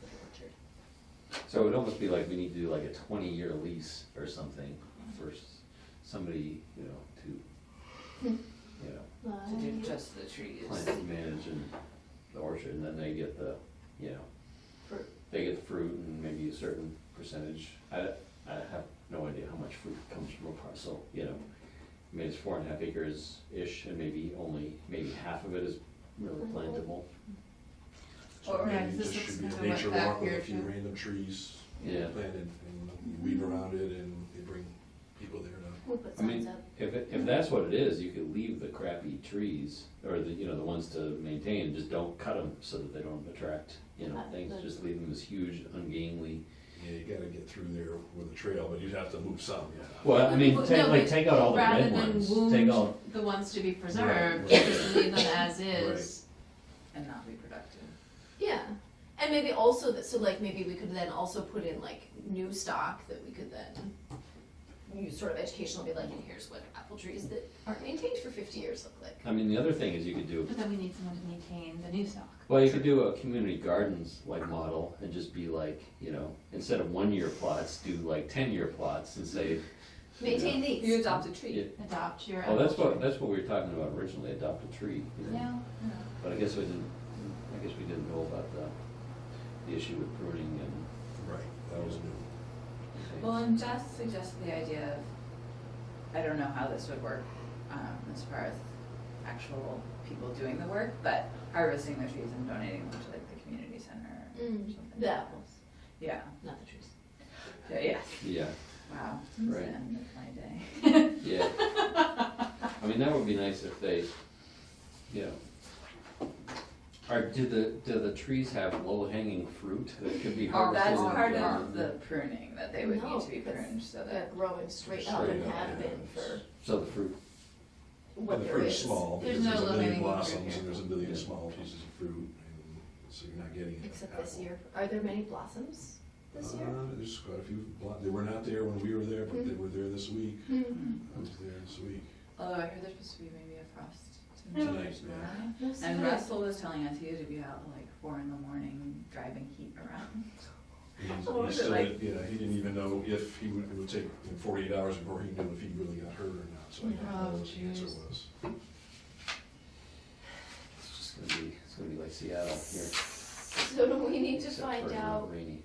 for the orchard. so it would almost be like we need to do like a 20-year lease or something for somebody, you know, to, you know, To do just the trees. plant and manage in the orchard, and then they get the, you know, Fruit. they get the fruit and maybe a certain percentage. I have no idea how much fruit comes from a parcel, you know. I mean, it's 4.5 acres-ish, and maybe half of it is really plantable. So Or- Yeah, maybe 'cause just this should looks be a kinda like nature back walk with here, a few too. random trees Yeah. planted and you weed around it and they bring people there to. We'll put I mean, signs up. if that's what it is, you could leave the crappy trees, or the, the ones to maintain, just don't cut them so that they don't attract, things, just leave them as huge, ungainly. Yeah, you gotta get through there with a trail, but you'd have to move some, yeah. Well, I mean, No, take out all the red ones, take out, Rather than wound the ones to be preserved, Right, right. just leave them as is. And not be productive. Yeah, and maybe also that, so like maybe we could then also put in like new stock that we could then use sort of educational, be like, and here's what apple trees that aren't maintained for 50 years look like. I mean, the other thing is you could do, But then we need someone to maintain the new stock. well, you could do a community gardens like model and just be like, instead of 1-year plots, do like 10-year plots and say, Maintain these. You adopt a tree. Yeah. Adopt your. well, that's apple what we were talking about originally, adopt a tree. tree. Yeah. But I guess we didn't know about the issue with pruning and. Right, that was new. Well, and Jess suggested the idea of, I don't know how this would work, as far as actual people doing the work, but harvesting the trees and donating them to like the community center or something. The apples, Yeah, not the trees. yeah, Yeah, wow, Right. that's the end of my day. yeah. I mean, that would be nice if they, do the trees have low-hanging fruit that could be harvested? That's and part done? of the pruning, that they would No, need to be that's- pruned so They're that, growing straight up and Straight up, have yeah. been for So the fruit, what And the there fruit's is. small, There's because no there's a million low-hanging fruit blossoms, here. and there's a million small pieces of fruit, and so you're not getting an Except apple. this year. Are there many blossoms this year? There's quite a few, they were not there when we were there, but they were there this week. I was there this week. although I heard there's supposed to be maybe a frost Tonight, tomorrow. No And snow. Russell was telling us he had to be out at like 4 a.m. driving heat around. What was it like? He didn't even know if it would take 48 hours before he knew if he really got hurt or not, so I don't know Oh, what the answer jeez. was. it's gonna be like Seattle here. So do we need to except find for out, rainy.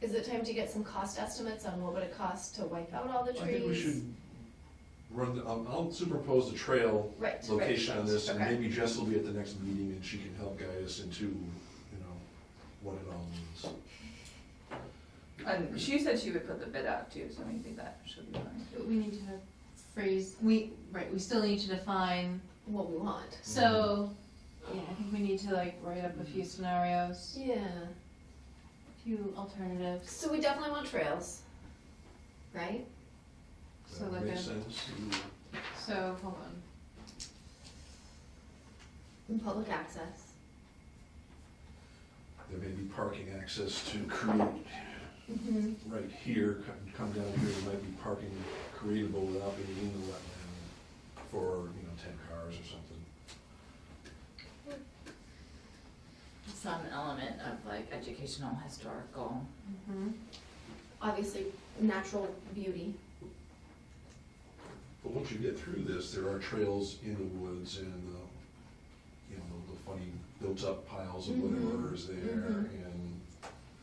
is it time to get some cost estimates on what would it cost to wipe out all the trees? I think we should run, I'll superimpose the trail Right, location on this, and okay. maybe Jess will be at the next meeting, and she can help guide us into, what it all means. And she said she would put the bid out too, so maybe that should be fine. We need to phrase, we still need to define, What we want. so, yeah, I think we need to like write up a few scenarios, Yeah, a few alternatives. so we definitely want trails, right? Does So that like make a- sense? So, hold on. And public access. There may be parking access to create, right here, come down here, there might be parking creatable without being in the wetland for, 10 cars or something. Some element of like educational, historical. Obviously, natural beauty. But once you get through this, there are trails in the woods and, the funny built-up piles of whatever is there, and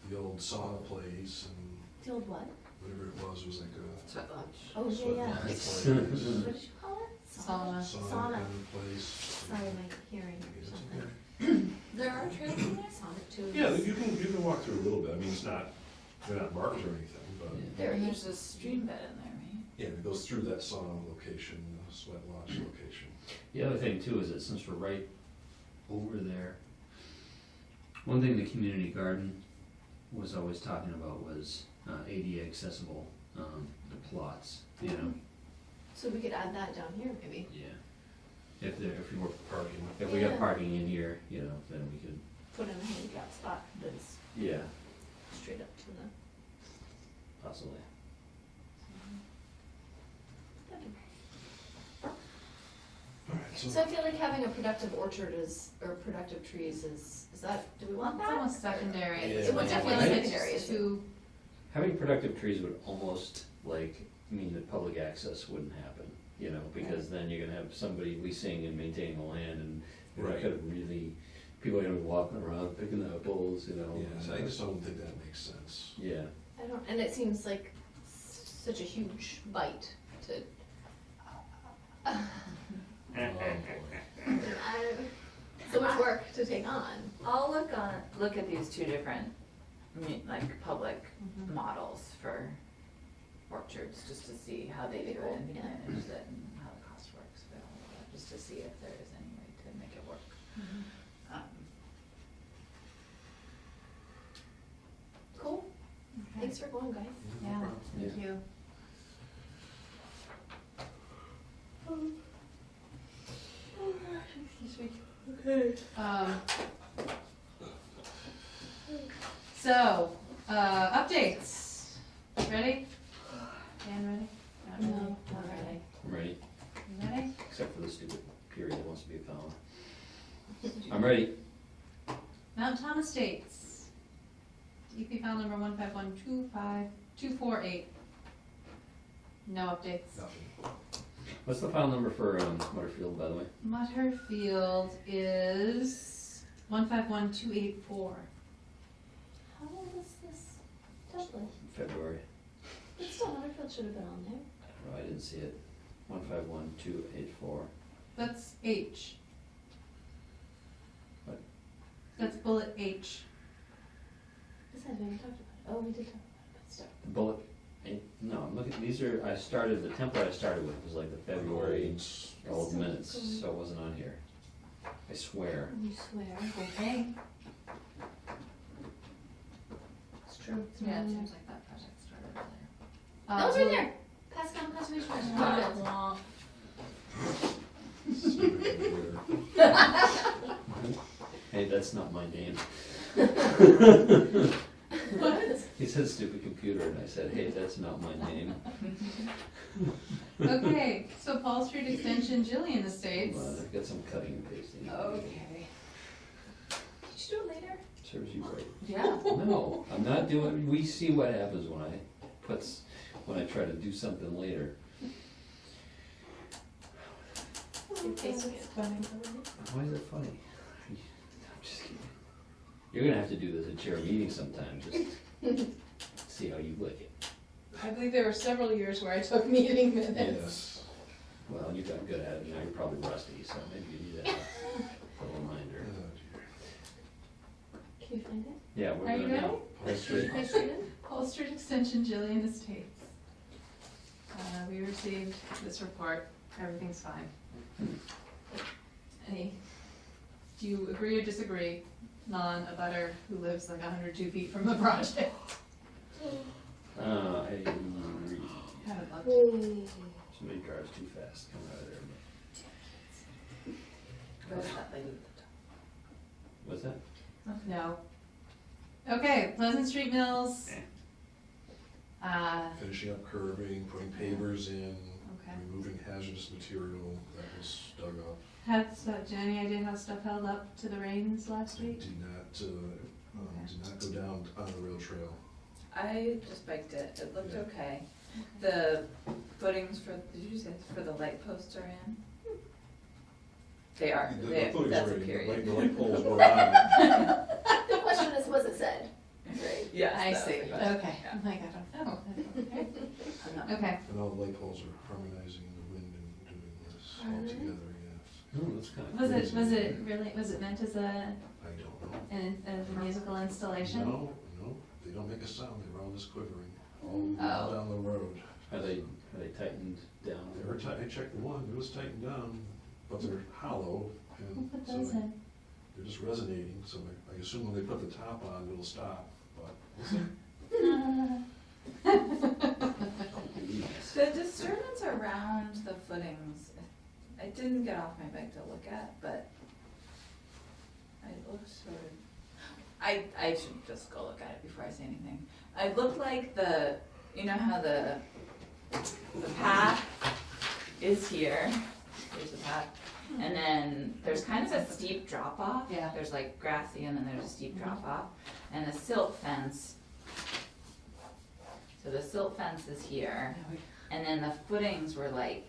the old sauna place, and The old what? whatever it was like a Sweat lodge. Oh, sweat yeah, lodge yeah. place, What did you call it? Sauna. sauna Sauna. kind of place. Sorry, my hearing or It's something. There are trails in there? Sonic tubes. Yeah, you can walk through a little bit, I mean, they're not marked or anything, but, Yeah. There And you there's a stream bed in there, right? yeah, it goes through that sauna location, the sweat lodge location. The other thing too is that since we're right over there, one thing the community garden was always talking about was ADA accessible, the plots, So we could add that down here, maybe. Yeah. If we were, Parking. if we got Yeah. parking in here, then we could, Put in a handicap spot that's yeah, straight up to the. possibly. Alright, So I feel like having a productive orchard or productive trees is that, do we want It's that? almost secondary. Yeah. It would definitely Right. be secondary. It's too, Having productive trees would almost mean that public access wouldn't happen, because then you're gonna have somebody leasing and maintaining the land, and Right. kind of really, people are gonna be walking around picking apples, Yeah, so I just don't think that makes sense. Yeah, I don't, and it seems like such a huge bite to. Oh, boy. So much work to take on. I'll look at these two different, like, public models for orchards, just to see how they do it and manage it and how the cost works, but all of that, just to see if there is any way to make it work. Cool. Thanks for going, guys. Yeah, thank you. Excuse me. Okay. So, updates. Ready? Dan, ready? Not really? No, Not ready. I'm ready, You ready? except for the stupid period that wants to be a comma. I'm ready. Mount Thomas Estates. EP file number 15125-248. No updates. Nothing. What's the file number for Butterfield, by the way? Mutterfield is 151284. How old is this template? February. But still, Mutterfield should have been on there. No, I didn't see it. 151284. That's H. What? That's bullet H. This hasn't even talked about it. Oh, we did talk about it, but still. The bullet, no, look at, these are, I started, the template I started with was like the February old minutes, so it wasn't on here. I swear. You swear. Okay. It's true. It's Yeah, not it on there. seems like that project started earlier. No, it's right there. Pass down conservation Mutterfield. Hey, that's not my name. What? He said stupid computer, and I said, hey, that's not my name. Okay, so Paul Street Extension, Jillian Estates. Hold on, I've got some cutting and pasting. Okay. Did you do it later? Serves you right. Yeah. No, I'm not doing, we see what happens when I try to do something later. You're pasting it. Why is it funny? I'm just kidding. You're gonna have to do this at chair meeting sometime, just see how you lick it. I believe there were several years where I took meeting minutes. Yes. Well, you got good at it, now you're probably rusty, so maybe you need a reminder. Can you find it? Yeah, we're Are you gonna ready? now. That's good. Paste it in? Paul Street Extension, Jillian Estates. We received this report, everything's fine. Do you agree or disagree, non-abutter who lives like 102 feet from the project? I agree. Haven't looked. Somebody drives too fast, come out of there. Where's that lady at the What's that? No. Okay, Pleasant Street Mills. Finishing up curving, putting pavers in, Okay. removing hazardous material that was dug up. Has Jenny idea how stuff held up to the rains last week? Did not go down on the rail trail. I just biked it, it looked okay. The footings for, did you say for the light posts are in? They are, The they, footings that's a were in, period. the light poles were on. The question is, was it said? Right. Yes, I that was see, the question, okay. yeah. I'm like, I don't know. Okay. I'm not- Okay. And all the light poles are harmonizing in the wind and doing this Are all they? together, yes. Oh, that's kind of Was it meant as I don't know. a musical installation? No, they don't make a sound, they're all just quivering, all Oh. down the road. Are they tightened down? They were tight, I checked the one, it was tightened down, but they're hollow, Who and put so those in? they're just resonating, so I assume when they put the top on, it'll stop, but we'll see. The disturbance around the footings, I didn't get off my bike to look at, but it looks sort of, I should just go look at it before I say anything. It looked like you know how the path is here, here's the path, and then there's kind of a steep drop off. Yeah. There's like grassy and then there's a steep drop off, and the silt fence. So the silt fence is here, and then the footings were like,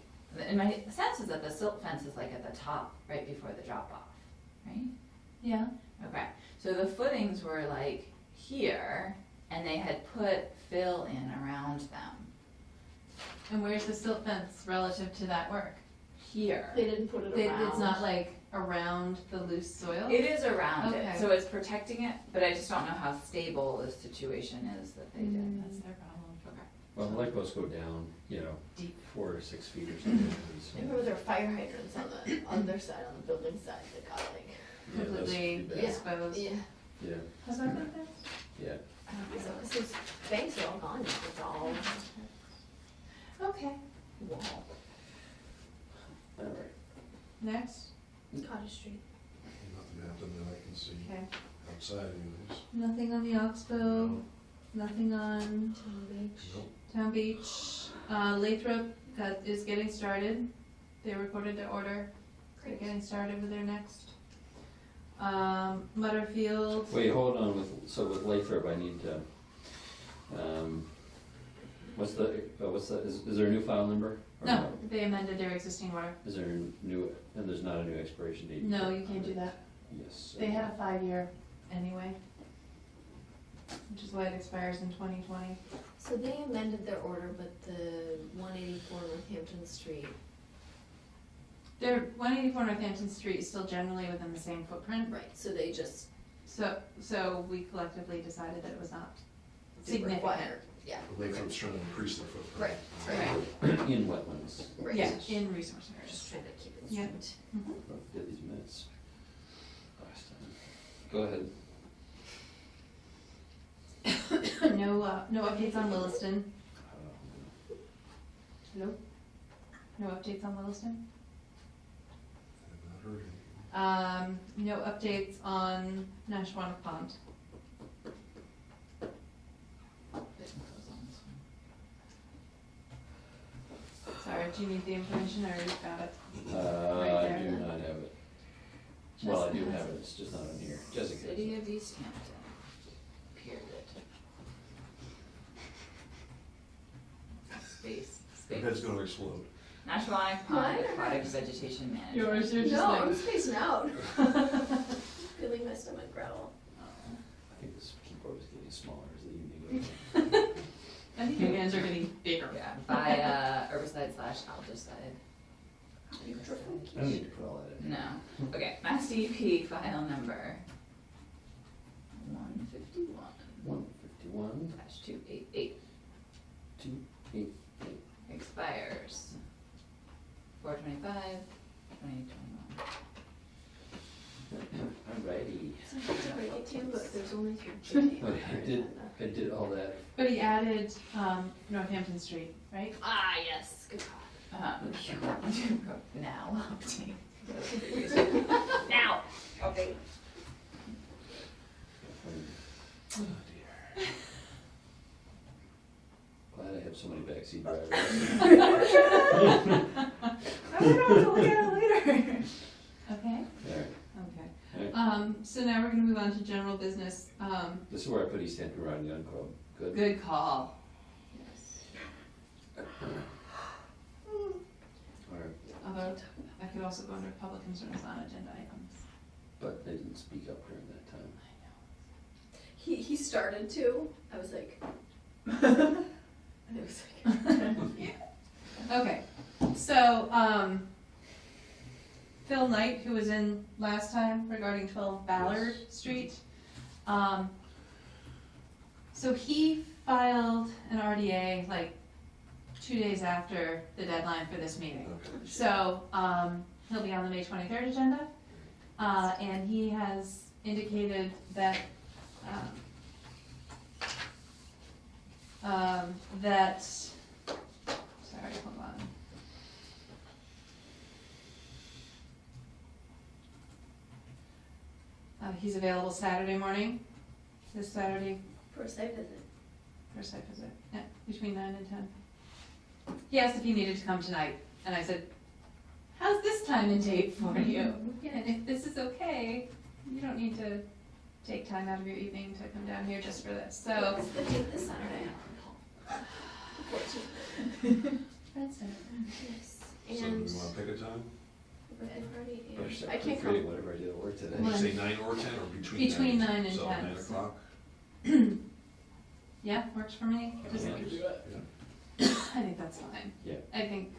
and my sense is that the silt fence is like at the top, right before the drop off, right? Yeah. Okay, so the footings were like here, and they had put fill in around them, And where's the silt fence relative to that work? here. They didn't put it around. It's not like around the loose soil? It is around it, Okay. so it's protecting it, but I just don't know how stable the situation is that they did. That's their problem. Okay. Well, the lifeboats go down, you know, 4 to 6 feet or something. I remember there were fire hydrants on the other side, on the building side, that got like. Yeah, that's Completely pretty bad. exposed. Yeah. Yeah, Has that been fixed? yeah. I don't think so, because those banks are all gone, now. It's all Okay. wall. All right. Next, Cottage Street. Nothing happened that I can see okay. outside anyways. Nothing on the Oxbow, nothing on Town Beach. Nope. Town Beach. Lathrop is getting started. They recorded their order. They're getting started with their next. Mutterfield. Wait, hold on, with Lathrop, I need to, what's the, is there a new file number? Or No, they amended their existing order. Is there a new, and there's not a new expiration date? No, you can't do that. Yes. They had a 5-year anyway, which is why it expires in 2020. So they amended their order, but the 184 Northampton Street. Their 184 Northampton Street is still generally within the same footprint. Right, so they just. So we collectively decided that it was not they significant. require- Yeah. Lakeland's trying to increase their footprint. Right. In wetlands. Right. Yeah, in resource areas. Just trying to keep it Yeah. straight. Did these minutes last time. Go ahead. No updates on Williston. Hello? No updates on Williston? I've not heard anything. No updates on Nashwauk Pond. Sorry, do you need the information or you got it? Right I there. do not have it. Well, I do Jessica has have it, it's just not on here. Jessica. has City it. of East Hampton. Period. Space. Your head's gonna explode. Nashwauk Pond Aquatic Vegetation Management. You're just No, like. I'm spacing out. Feeling my stomach growl. I think this keyboard is getting smaller as the evening goes on. I think your hands are getting bigger. Yeah, by herbicide/algicide. I don't need to put all that in. No. Okay, Mass DEP file number 151 151, -288 288. expires 4/25/2021. Alrighty. So I have to break it to you, but there's only 3 days. I did all that. But he added Northampton Street, right? Ah, yes, good call. Now update. Now update. Oh dear. Glad I have so many backseat drivers. I don't know, we'll look at it later. Okay? There. Okay. Alright. So now we're gonna move on to general business. This is where I put East Hampton Rod and Gun Club. Good. Good call. Alright, Although, I could also go under public concerns on agenda items. but they didn't speak up during that time. He started to. I was like. And it was like. Okay, so, Phil Knight, who was in last time regarding 12 Ballard Street, so he filed an RDA like 2 days after the deadline for this meeting. Okay. So, he'll be on the May 23rd agenda, and he has indicated that, sorry, hold on. He's available Saturday morning, this Saturday, For a site visit. for a site visit, yeah, between 9 and 10. He asked if he needed to come tonight, and I said, how's this time and date for you? And if this is okay, you don't need to take time out of your evening to come down here just for this, so. What's the date this Saturday? 14th. That's it. Yes. So do And we wanna pick a time? birthday party Better and start I can't proofreading come. whatever I did at work today. Did you One. say 9 or 10 or between 9? Between 9 and So 10. 9 o'clock? Yeah, works for me. Just- Yeah. I think that's fine. Yeah. I think,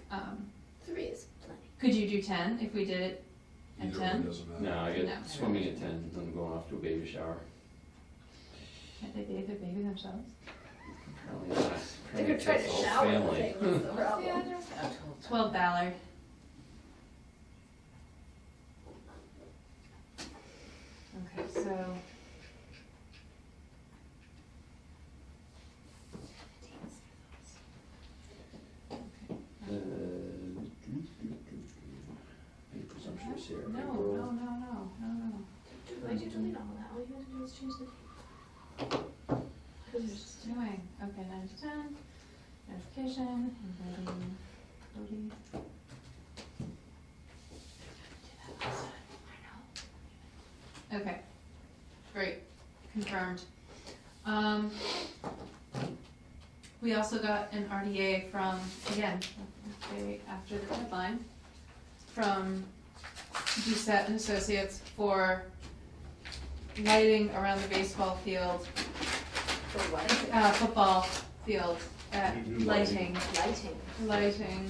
3 is plenty. could you do 10 if we did it at Either one 10? doesn't matter. No, I No. get swimming at 10, then I'm going off to a baby shower. Can't they bathe their baby themselves? Apparently not. They're gonna try to Whole shower the family. thing, that's the problem. 12 Ballard. Okay, so. Any presumptuous here? No, April. no, no, no, no, no. Why'd you delete all that? All you had to do was change the date. What is it doing? Okay, 9 to 10, notification, and voting. Okay, great, confirmed. We also got an RDA from, again, day after the deadline, from Doucette and Associates for lighting around the baseball field, For what? football field, New lighting, Lighting.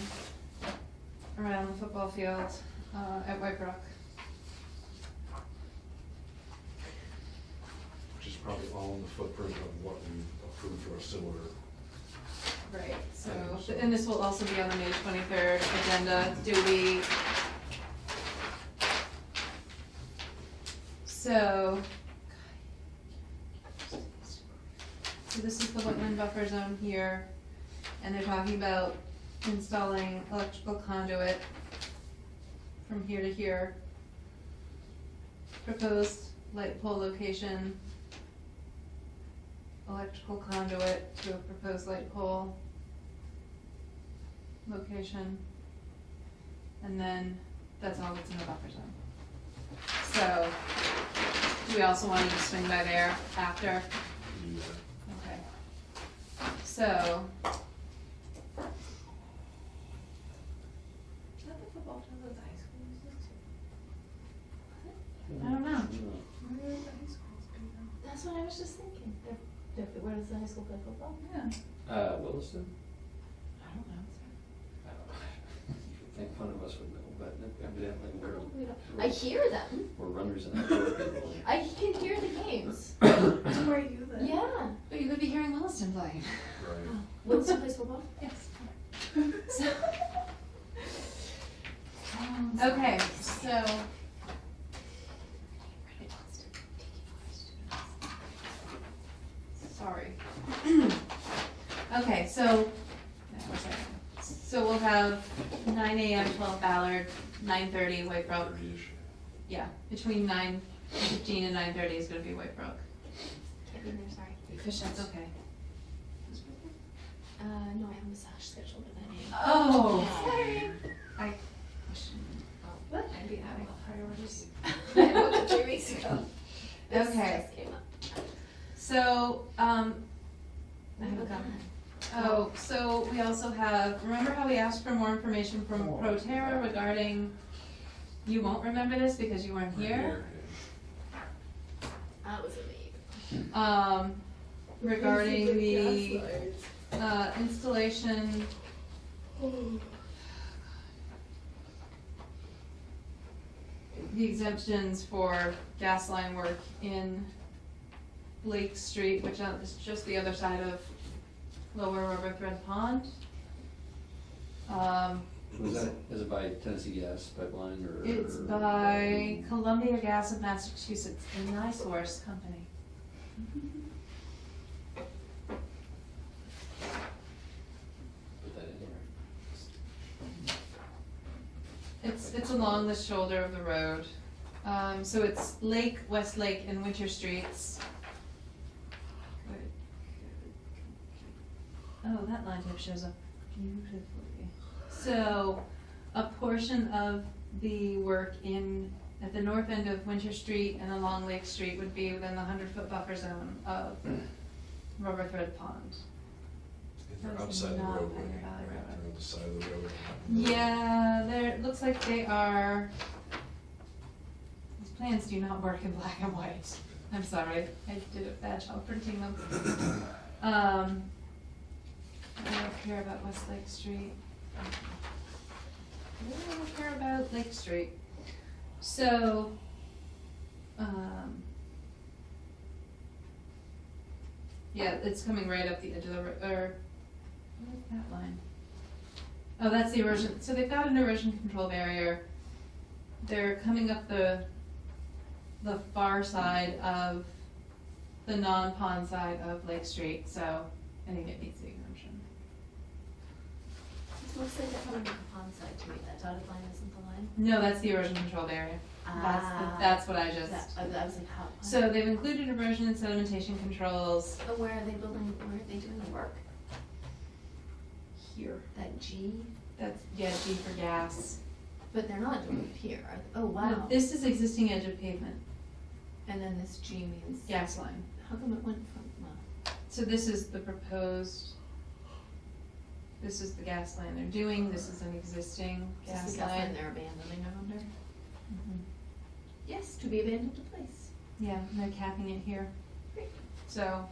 around the football field, at White Brook. Which is probably all in the footprint of what we approved for a similar. Right, so, and this will also be on the May 23rd agenda. Do we? So this is the wetland buffer zone here, and they're talking about installing electrical conduit from here to here. Proposed light pole location, electrical conduit to a proposed light pole location. And then that's all that's in the buffer zone. So, do we also want to swing by there after? Okay. So. Is that the football field at the high school? I don't know. Where is the high school supposed to be now? That's what I was just thinking. Where does the high school play football? Yeah. Williston? I don't know. I don't know. You would think one of us would know, but evidently I hear them. we're runners in that field. I can hear the games. Where are you then? Yeah. But you could be hearing Williston play. Right. Wilson plays football? Yes. Okay, so. Sorry. Okay, so, so we'll have 9 AM, 12 Ballard, 9:30 White Brook. 30-ish. Yeah, between 9:15 and 9:30 is gonna be White Brook. Can't be there, sorry. That's okay. No, I have a massage scheduled at 9 AM. Oh, Sorry. I. What? I'd be having priorities. I booked it 3 weeks ago. This Okay. just came up. So, I have a comment. Oh, so we also have, remember how we asked for more information from Proterra regarding, you won't remember this because you weren't here? That was amazing. Regarding the, installation. The exemptions for gas line work in Lake Street, which is just the other side of Lower Rubber Thread Pond. Is it by Tennessee Gas Pipeline or? It's by Columbia Gas of Massachusetts, a NiSource company. Put that in there. It's along the shoulder of the road. So it's Lake, West Lake, and Winter Streets. Oh, that line type shows up beautifully. So, a portion of the work at the north end of Winter Street and along Lake Street would be within the 100-foot buffer zone of Rubber Thread Pond. And they're That's outside the not roadway, Pioneer Valley right? Road. They're on the side of the road. Yeah, it looks like they are, these plans do not work in black and white. I'm sorry, I did a bad job printing them. I don't care about West Lake Street. I don't care about Lake Street. So, yeah, it's coming right up the edge of the, Where's that line? Oh, that's the erosion, so they've got an erosion control barrier. They're coming up the far side of the non-pond side of Lake Street, so I think it meets the exemption. It looks like they're coming from the pond side to me, that dotted line isn't the line. No, that's the erosion control barrier. That's what I just. I was like, how? So they've included erosion and sedimentation controls But where are they building, where are they doing the work? here. That G? That's, yeah, G for gas. But they're not doing it here, are they? Oh, wow. No, this is existing edge of pavement, And then this G means? gas line. How come it went from, well, So this is the proposed, this is the gas line they're doing, this is an existing is this gas the gas line line. they're abandoning, I wonder? Mhm. Yes, to be abandoned to place. Yeah, and they're capping it here. Great. So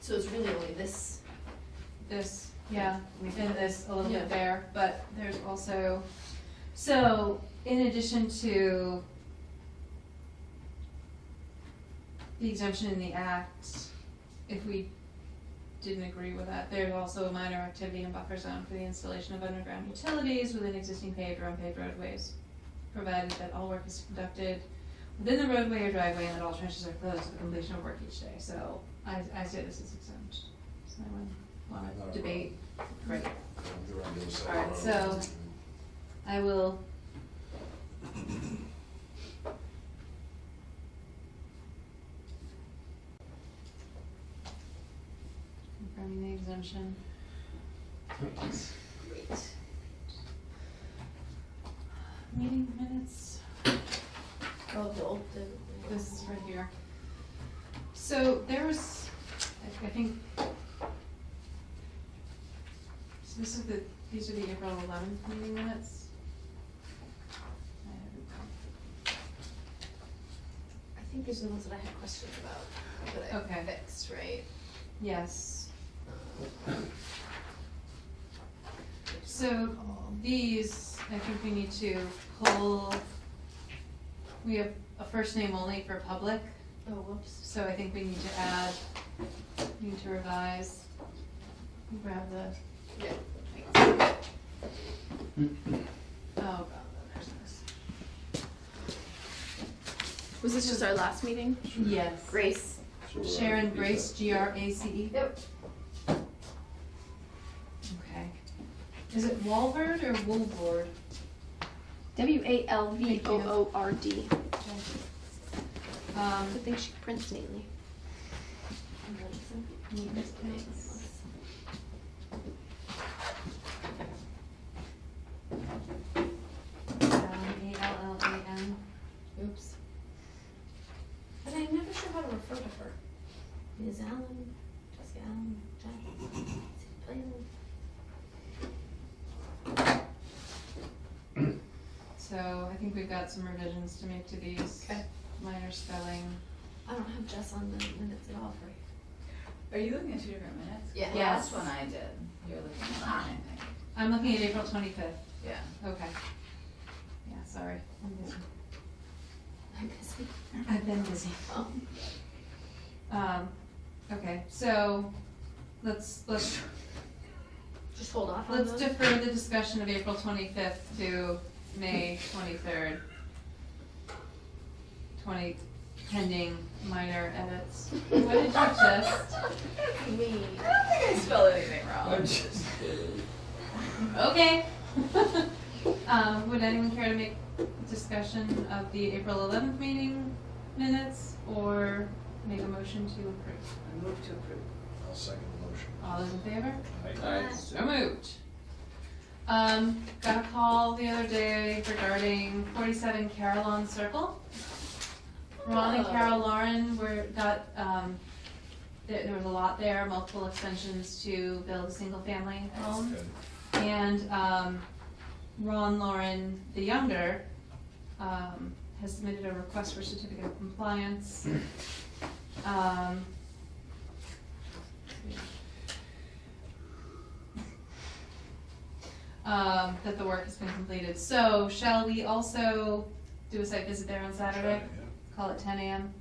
So it's really only this. this, yeah, and this a little Yeah. bit there, but there's also, so in addition to the exemption in the act, if we didn't agree with that, there's also a minor activity and buffer zone for the installation of underground utilities within existing paved or unpaved roadways, provided that all work is conducted within the roadway or driveway and that all trenches are closed for the completion of work each day. So I say this is exempt. Does anyone Not a want to debate? Great. They're on the other side All right, of the road. so I will. Confirming the exemption. Great. Meeting minutes. Oh, the old, This is right here. So there was, I think, so this is these are the April 11th meeting minutes. I think these are the ones that I had questions about, that I Okay. fixed, right? Yes. So these, I think we need to pull, we have a first name only for public, Oh, whoops. so I think we need to add, need to revise. Grab the, Yeah. oh god, there's this. Was this just our last meeting? Yes. Grace. So, Sharon is Grace, that- Grace. Yep. Okay. Is it Walvord or Woolboard? WALVOORD. I Good think she prints neatly. Maintenance counts. ALLAN. Oops. But I'm never sure how to refer to her. Ms. Allen, Jessica Allen, Jack, Plain. So I think we've got some revisions to make to these. Okay. Minor spelling. I don't have Jess on the minutes at all for Are you looking at two different minutes? Yeah. The Yes. last one I did, you're looking at mine, I think. I'm looking at April 25th. Yeah. Okay. Yeah, sorry. I'm busy. I'm busy. I've been busy. Oh. Okay, so let's Just hold off on let's those. defer the discussion of April 25th to May 23rd. 20, pending minor edits. What did you just? Me. I don't think I spelled anything wrong. I'm just kidding. Okay. Would anyone care to make discussion of the April 11th meeting minutes or make a motion to approve? I move to approve. I'll second the motion. All those in favor? Aye. So moved. Got a call the other day regarding 47 Carillon Circle. Ron and Carol Lauren there was a lot there, multiple extensions to build a single family home. Okay. And Ron Lauren, the younger, has submitted a request for certificate of compliance. That the work has been completed. So shall we also do a site visit there on Saturday? Call it 10 a.m.?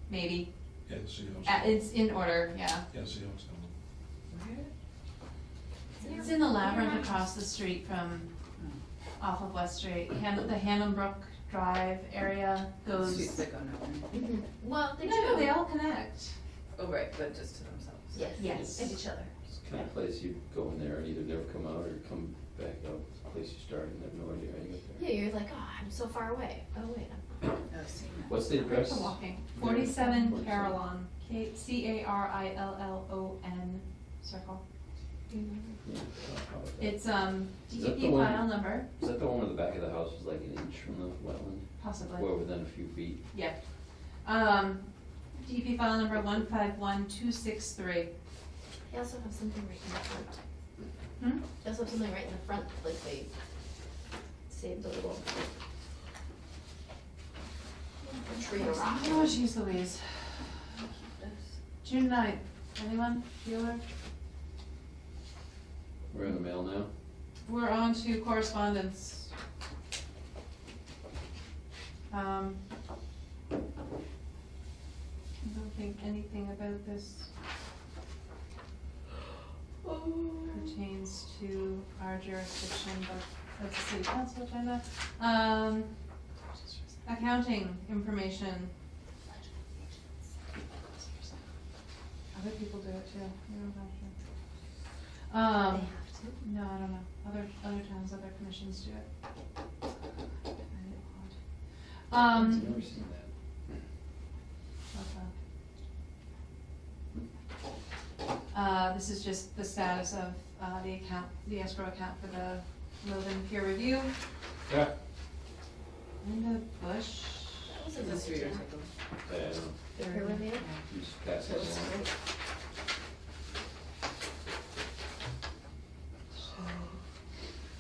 Maybe. Yeah, see how it's going. It's in order, yeah. Yeah, see how it's going. It's in the Labyrinth across the street from, off of West Street. The Hannonbrook Drive area goes. Streets that go nowhere. Well, they do. No, they all connect. Oh, right, but just to themselves. Yes. Yes. And each other. It's the kind of place you go in there and either never come out or come back out. It's the place you start and have no idea how you get there. Yeah, you're like, oh, I'm so far away. Oh, wait, I'm not. Oh, see that. What's the address? For walking. 47 Carillon, Carillon Circle. Yeah, how about that? It's Is that the DEP one- file number, Is that the one where the back of the house is like an inch from the wetland? possibly. Or within a few feet? Yeah. DEP file number 151263. They also have something right in the front. Hmm? They also have something right in the front, like they saved the little tree rock. Oh, jeez Louise. June 9th. Anyone? Bueller? We're in the mail now? We're on to correspondence. I don't think anything about this pertains to our jurisdiction, but that's a city council agenda. Accounting information. Other people do it too. We don't have to. They have to. No, I don't know. Other towns, other commissions do it. Very odd. I've never seen that. This is just the status of the account, the escrow account for the Logan peer review. Yeah. Linda Bush. That was a Is this good your idea. tickle? I don't know. The peer review? You just pass it along.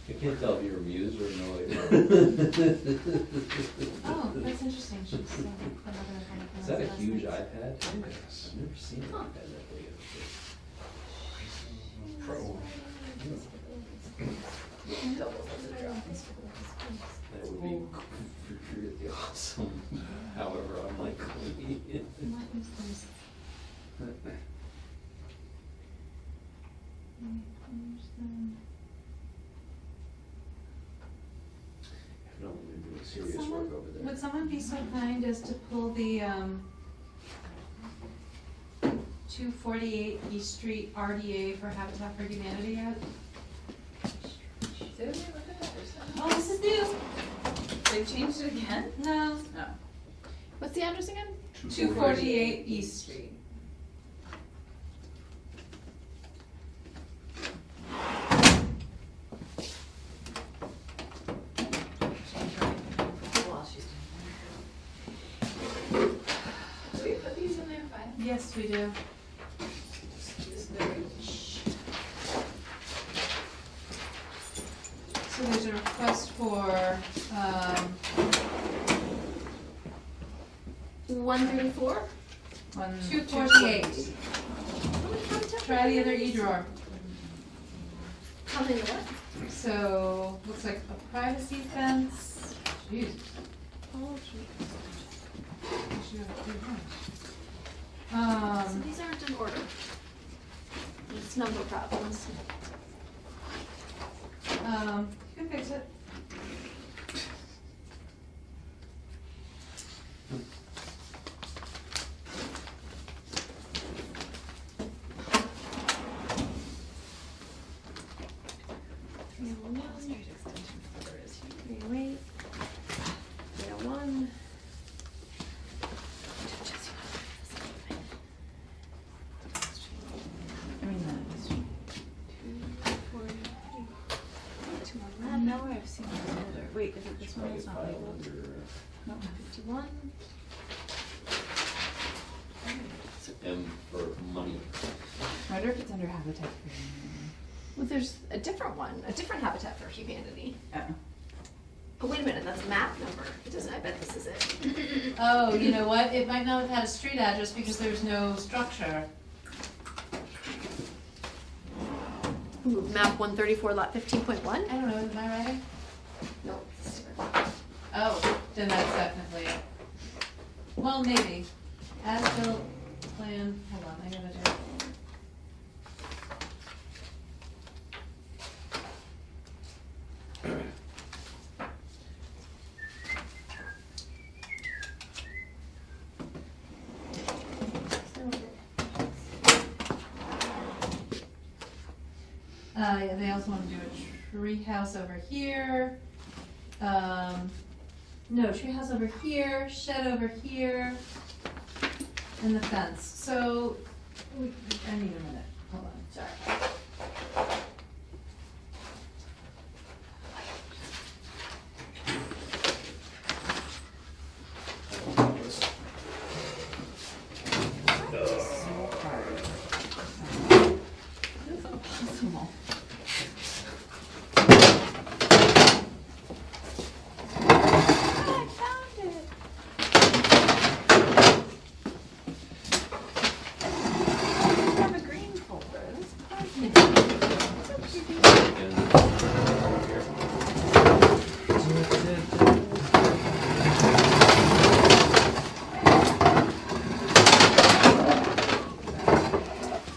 I can't tell if you're amused or annoyed. Oh, that's interesting. She's another one. Is that a huge iPad? Yes. I've never seen an iPad that big. Pro. That would be really awesome, however unlikely. What is this? No, we're doing serious work over there. Would someone be so kind as to pull the 248 East Street RDA for Habitat for Humanity out? Did we look at that or something? Oh, this is new. They've changed it again? No. No. What's the address again? 248 East Street. While she's doing that. Do we put these in their file? Yes, we do. Just very. So there's a request for, 134? 248. Try the other E drawer. How many what? So, looks like a privacy fence. Jeez. Oh, so these aren't in order. It's number problems. You can fix it. I mean, I know I've seen this older. Wait, is it this one? It's not File labeled. under, No. 51. M for money. I wonder if it's under Habitat for Humanity. Well, there's a different one, a different Habitat for Humanity. Oh. Oh, wait a minute, that's a map number. It doesn't, I bet this is it. Oh, you know what? It might not have had a street address because there's no structure. Ooh, map 134, lot 15.1? I don't know, am I right? No, it's different. Oh, then that's definitely it. Well, maybe. As built plan, hold on, I gotta do it. They also want to do a tree house over here. No, tree house over here, shed over here, and the fence. So, I need a minute, hold on, sorry.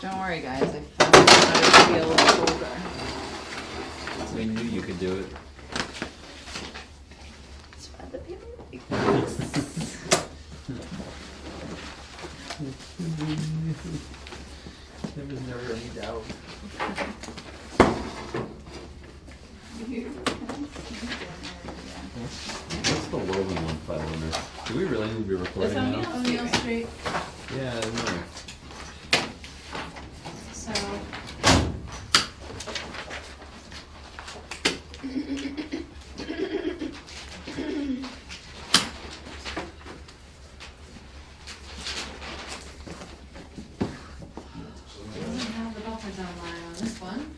Don't worry, guys, I found how to feel the folder. We knew you could do it. Spread the paper. There was never any doubt. What's the Logan one file in there? Do we really need to be recording This now? O'Neill Street, Yeah, I know. so. Doesn't have the buffer zone line on this one.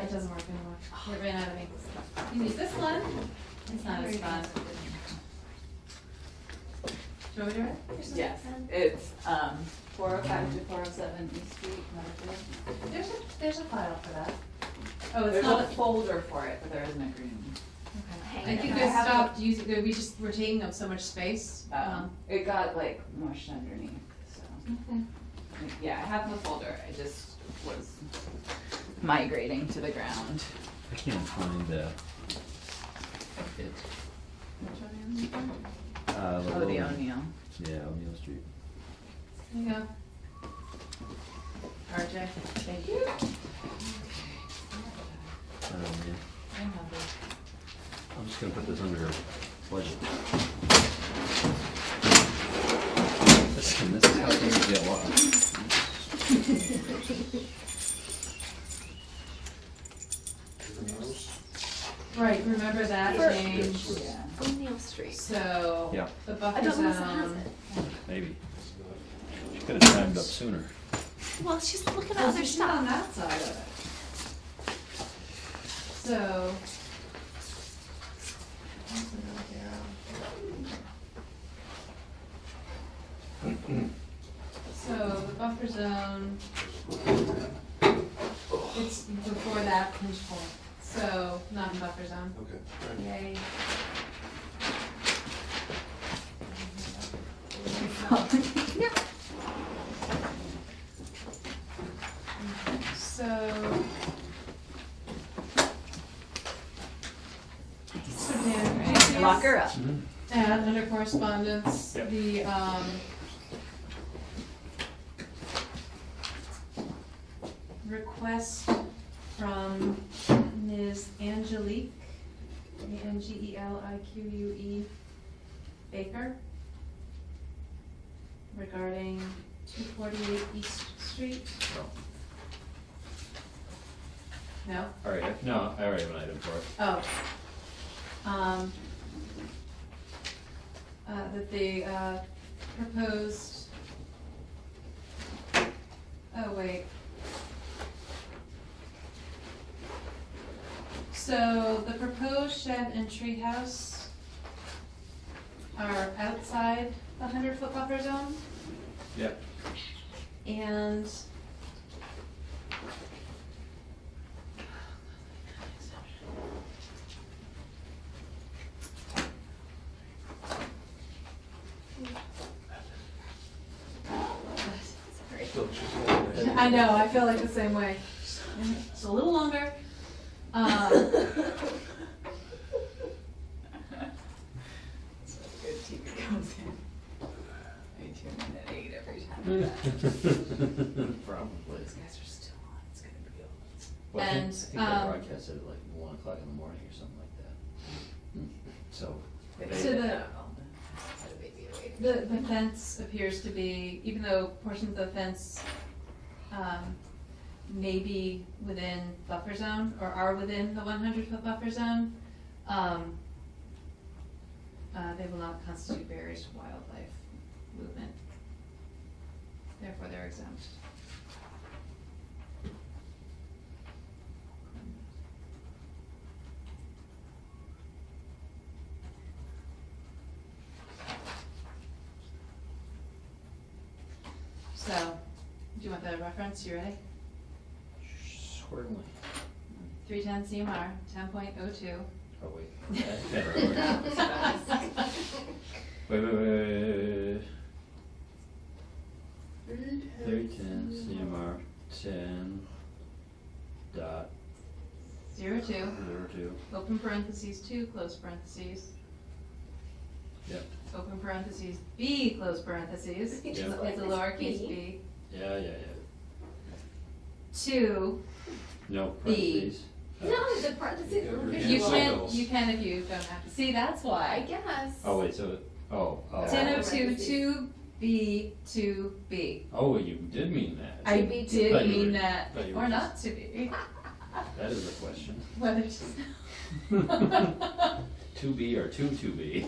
It doesn't work anymore. It ran out of ink. You need this one. It's not as fun. Do you want me to do it? Yes, it's 405 to 407 East Street, Medford. There's a file for that. Oh, it's There's not. a folder for it, but there is an agreement. Okay. I think they stopped using, we just were taking up so much space. It got like mushed underneath, so. Okay. Yeah, I have the folder, I just was migrating to the ground. I can't find it. Which one are you looking for? The Oh, the Logan. O'Neill. Yeah, O'Neill Street. There you go. RJ. Thank you. Yeah. I have it. I'm just gonna put this under budget. This is how things get lost. Right, remember that change? Yeah. O'Neill Street. So, Yeah. the I buffer don't know if it has zone. it. Maybe. She could have timed up sooner. Well, she's looking at Oh, other she's not on stuff. that side of it. So. That's another arrow. So the buffer zone, it's before that pinch point, so not in buffer zone. Okay. Yay. So. So Dan, Lock her up. add under correspondence, Yep. the, request from Ms. Angelique, Angelique Baker, regarding 248 East Street. No? All right, no, I already have an item for it. Oh. That they, proposed. Oh, wait. So the proposed shed and treehouse are outside the 100-foot buffer zone, Yep. and I know, I feel like the same way. It's a little longer. So good TV comes in. I tune in at 8 every time. or something like that. So, So the, Had a baby away. the fence appears to be, even though portions of the fence, may be within buffer zone, or are within the 100-foot buffer zone, they will not constitute barriers to wildlife movement. Therefore, they're exempt. So, do you want the reference? You ready? certainly. 310 CMR 10.02. Oh, wait. Wait. 310 CMR 10 dot 02. 02. Open parentheses 2, close parentheses. Yep. Open parentheses B, close parentheses. Yep. It's a lowercase b. Yeah. 2. No B. parentheses. No, the parentheses are Yeah, visual. You can if you don't have to. See, that's I why. guess. Oh, wait, so, oh. 1002 2B 2B. Oh, you did mean that. I be, to did be. mean that, Thought you or were not to be. That is a question. Whether to. 2B or 2 be.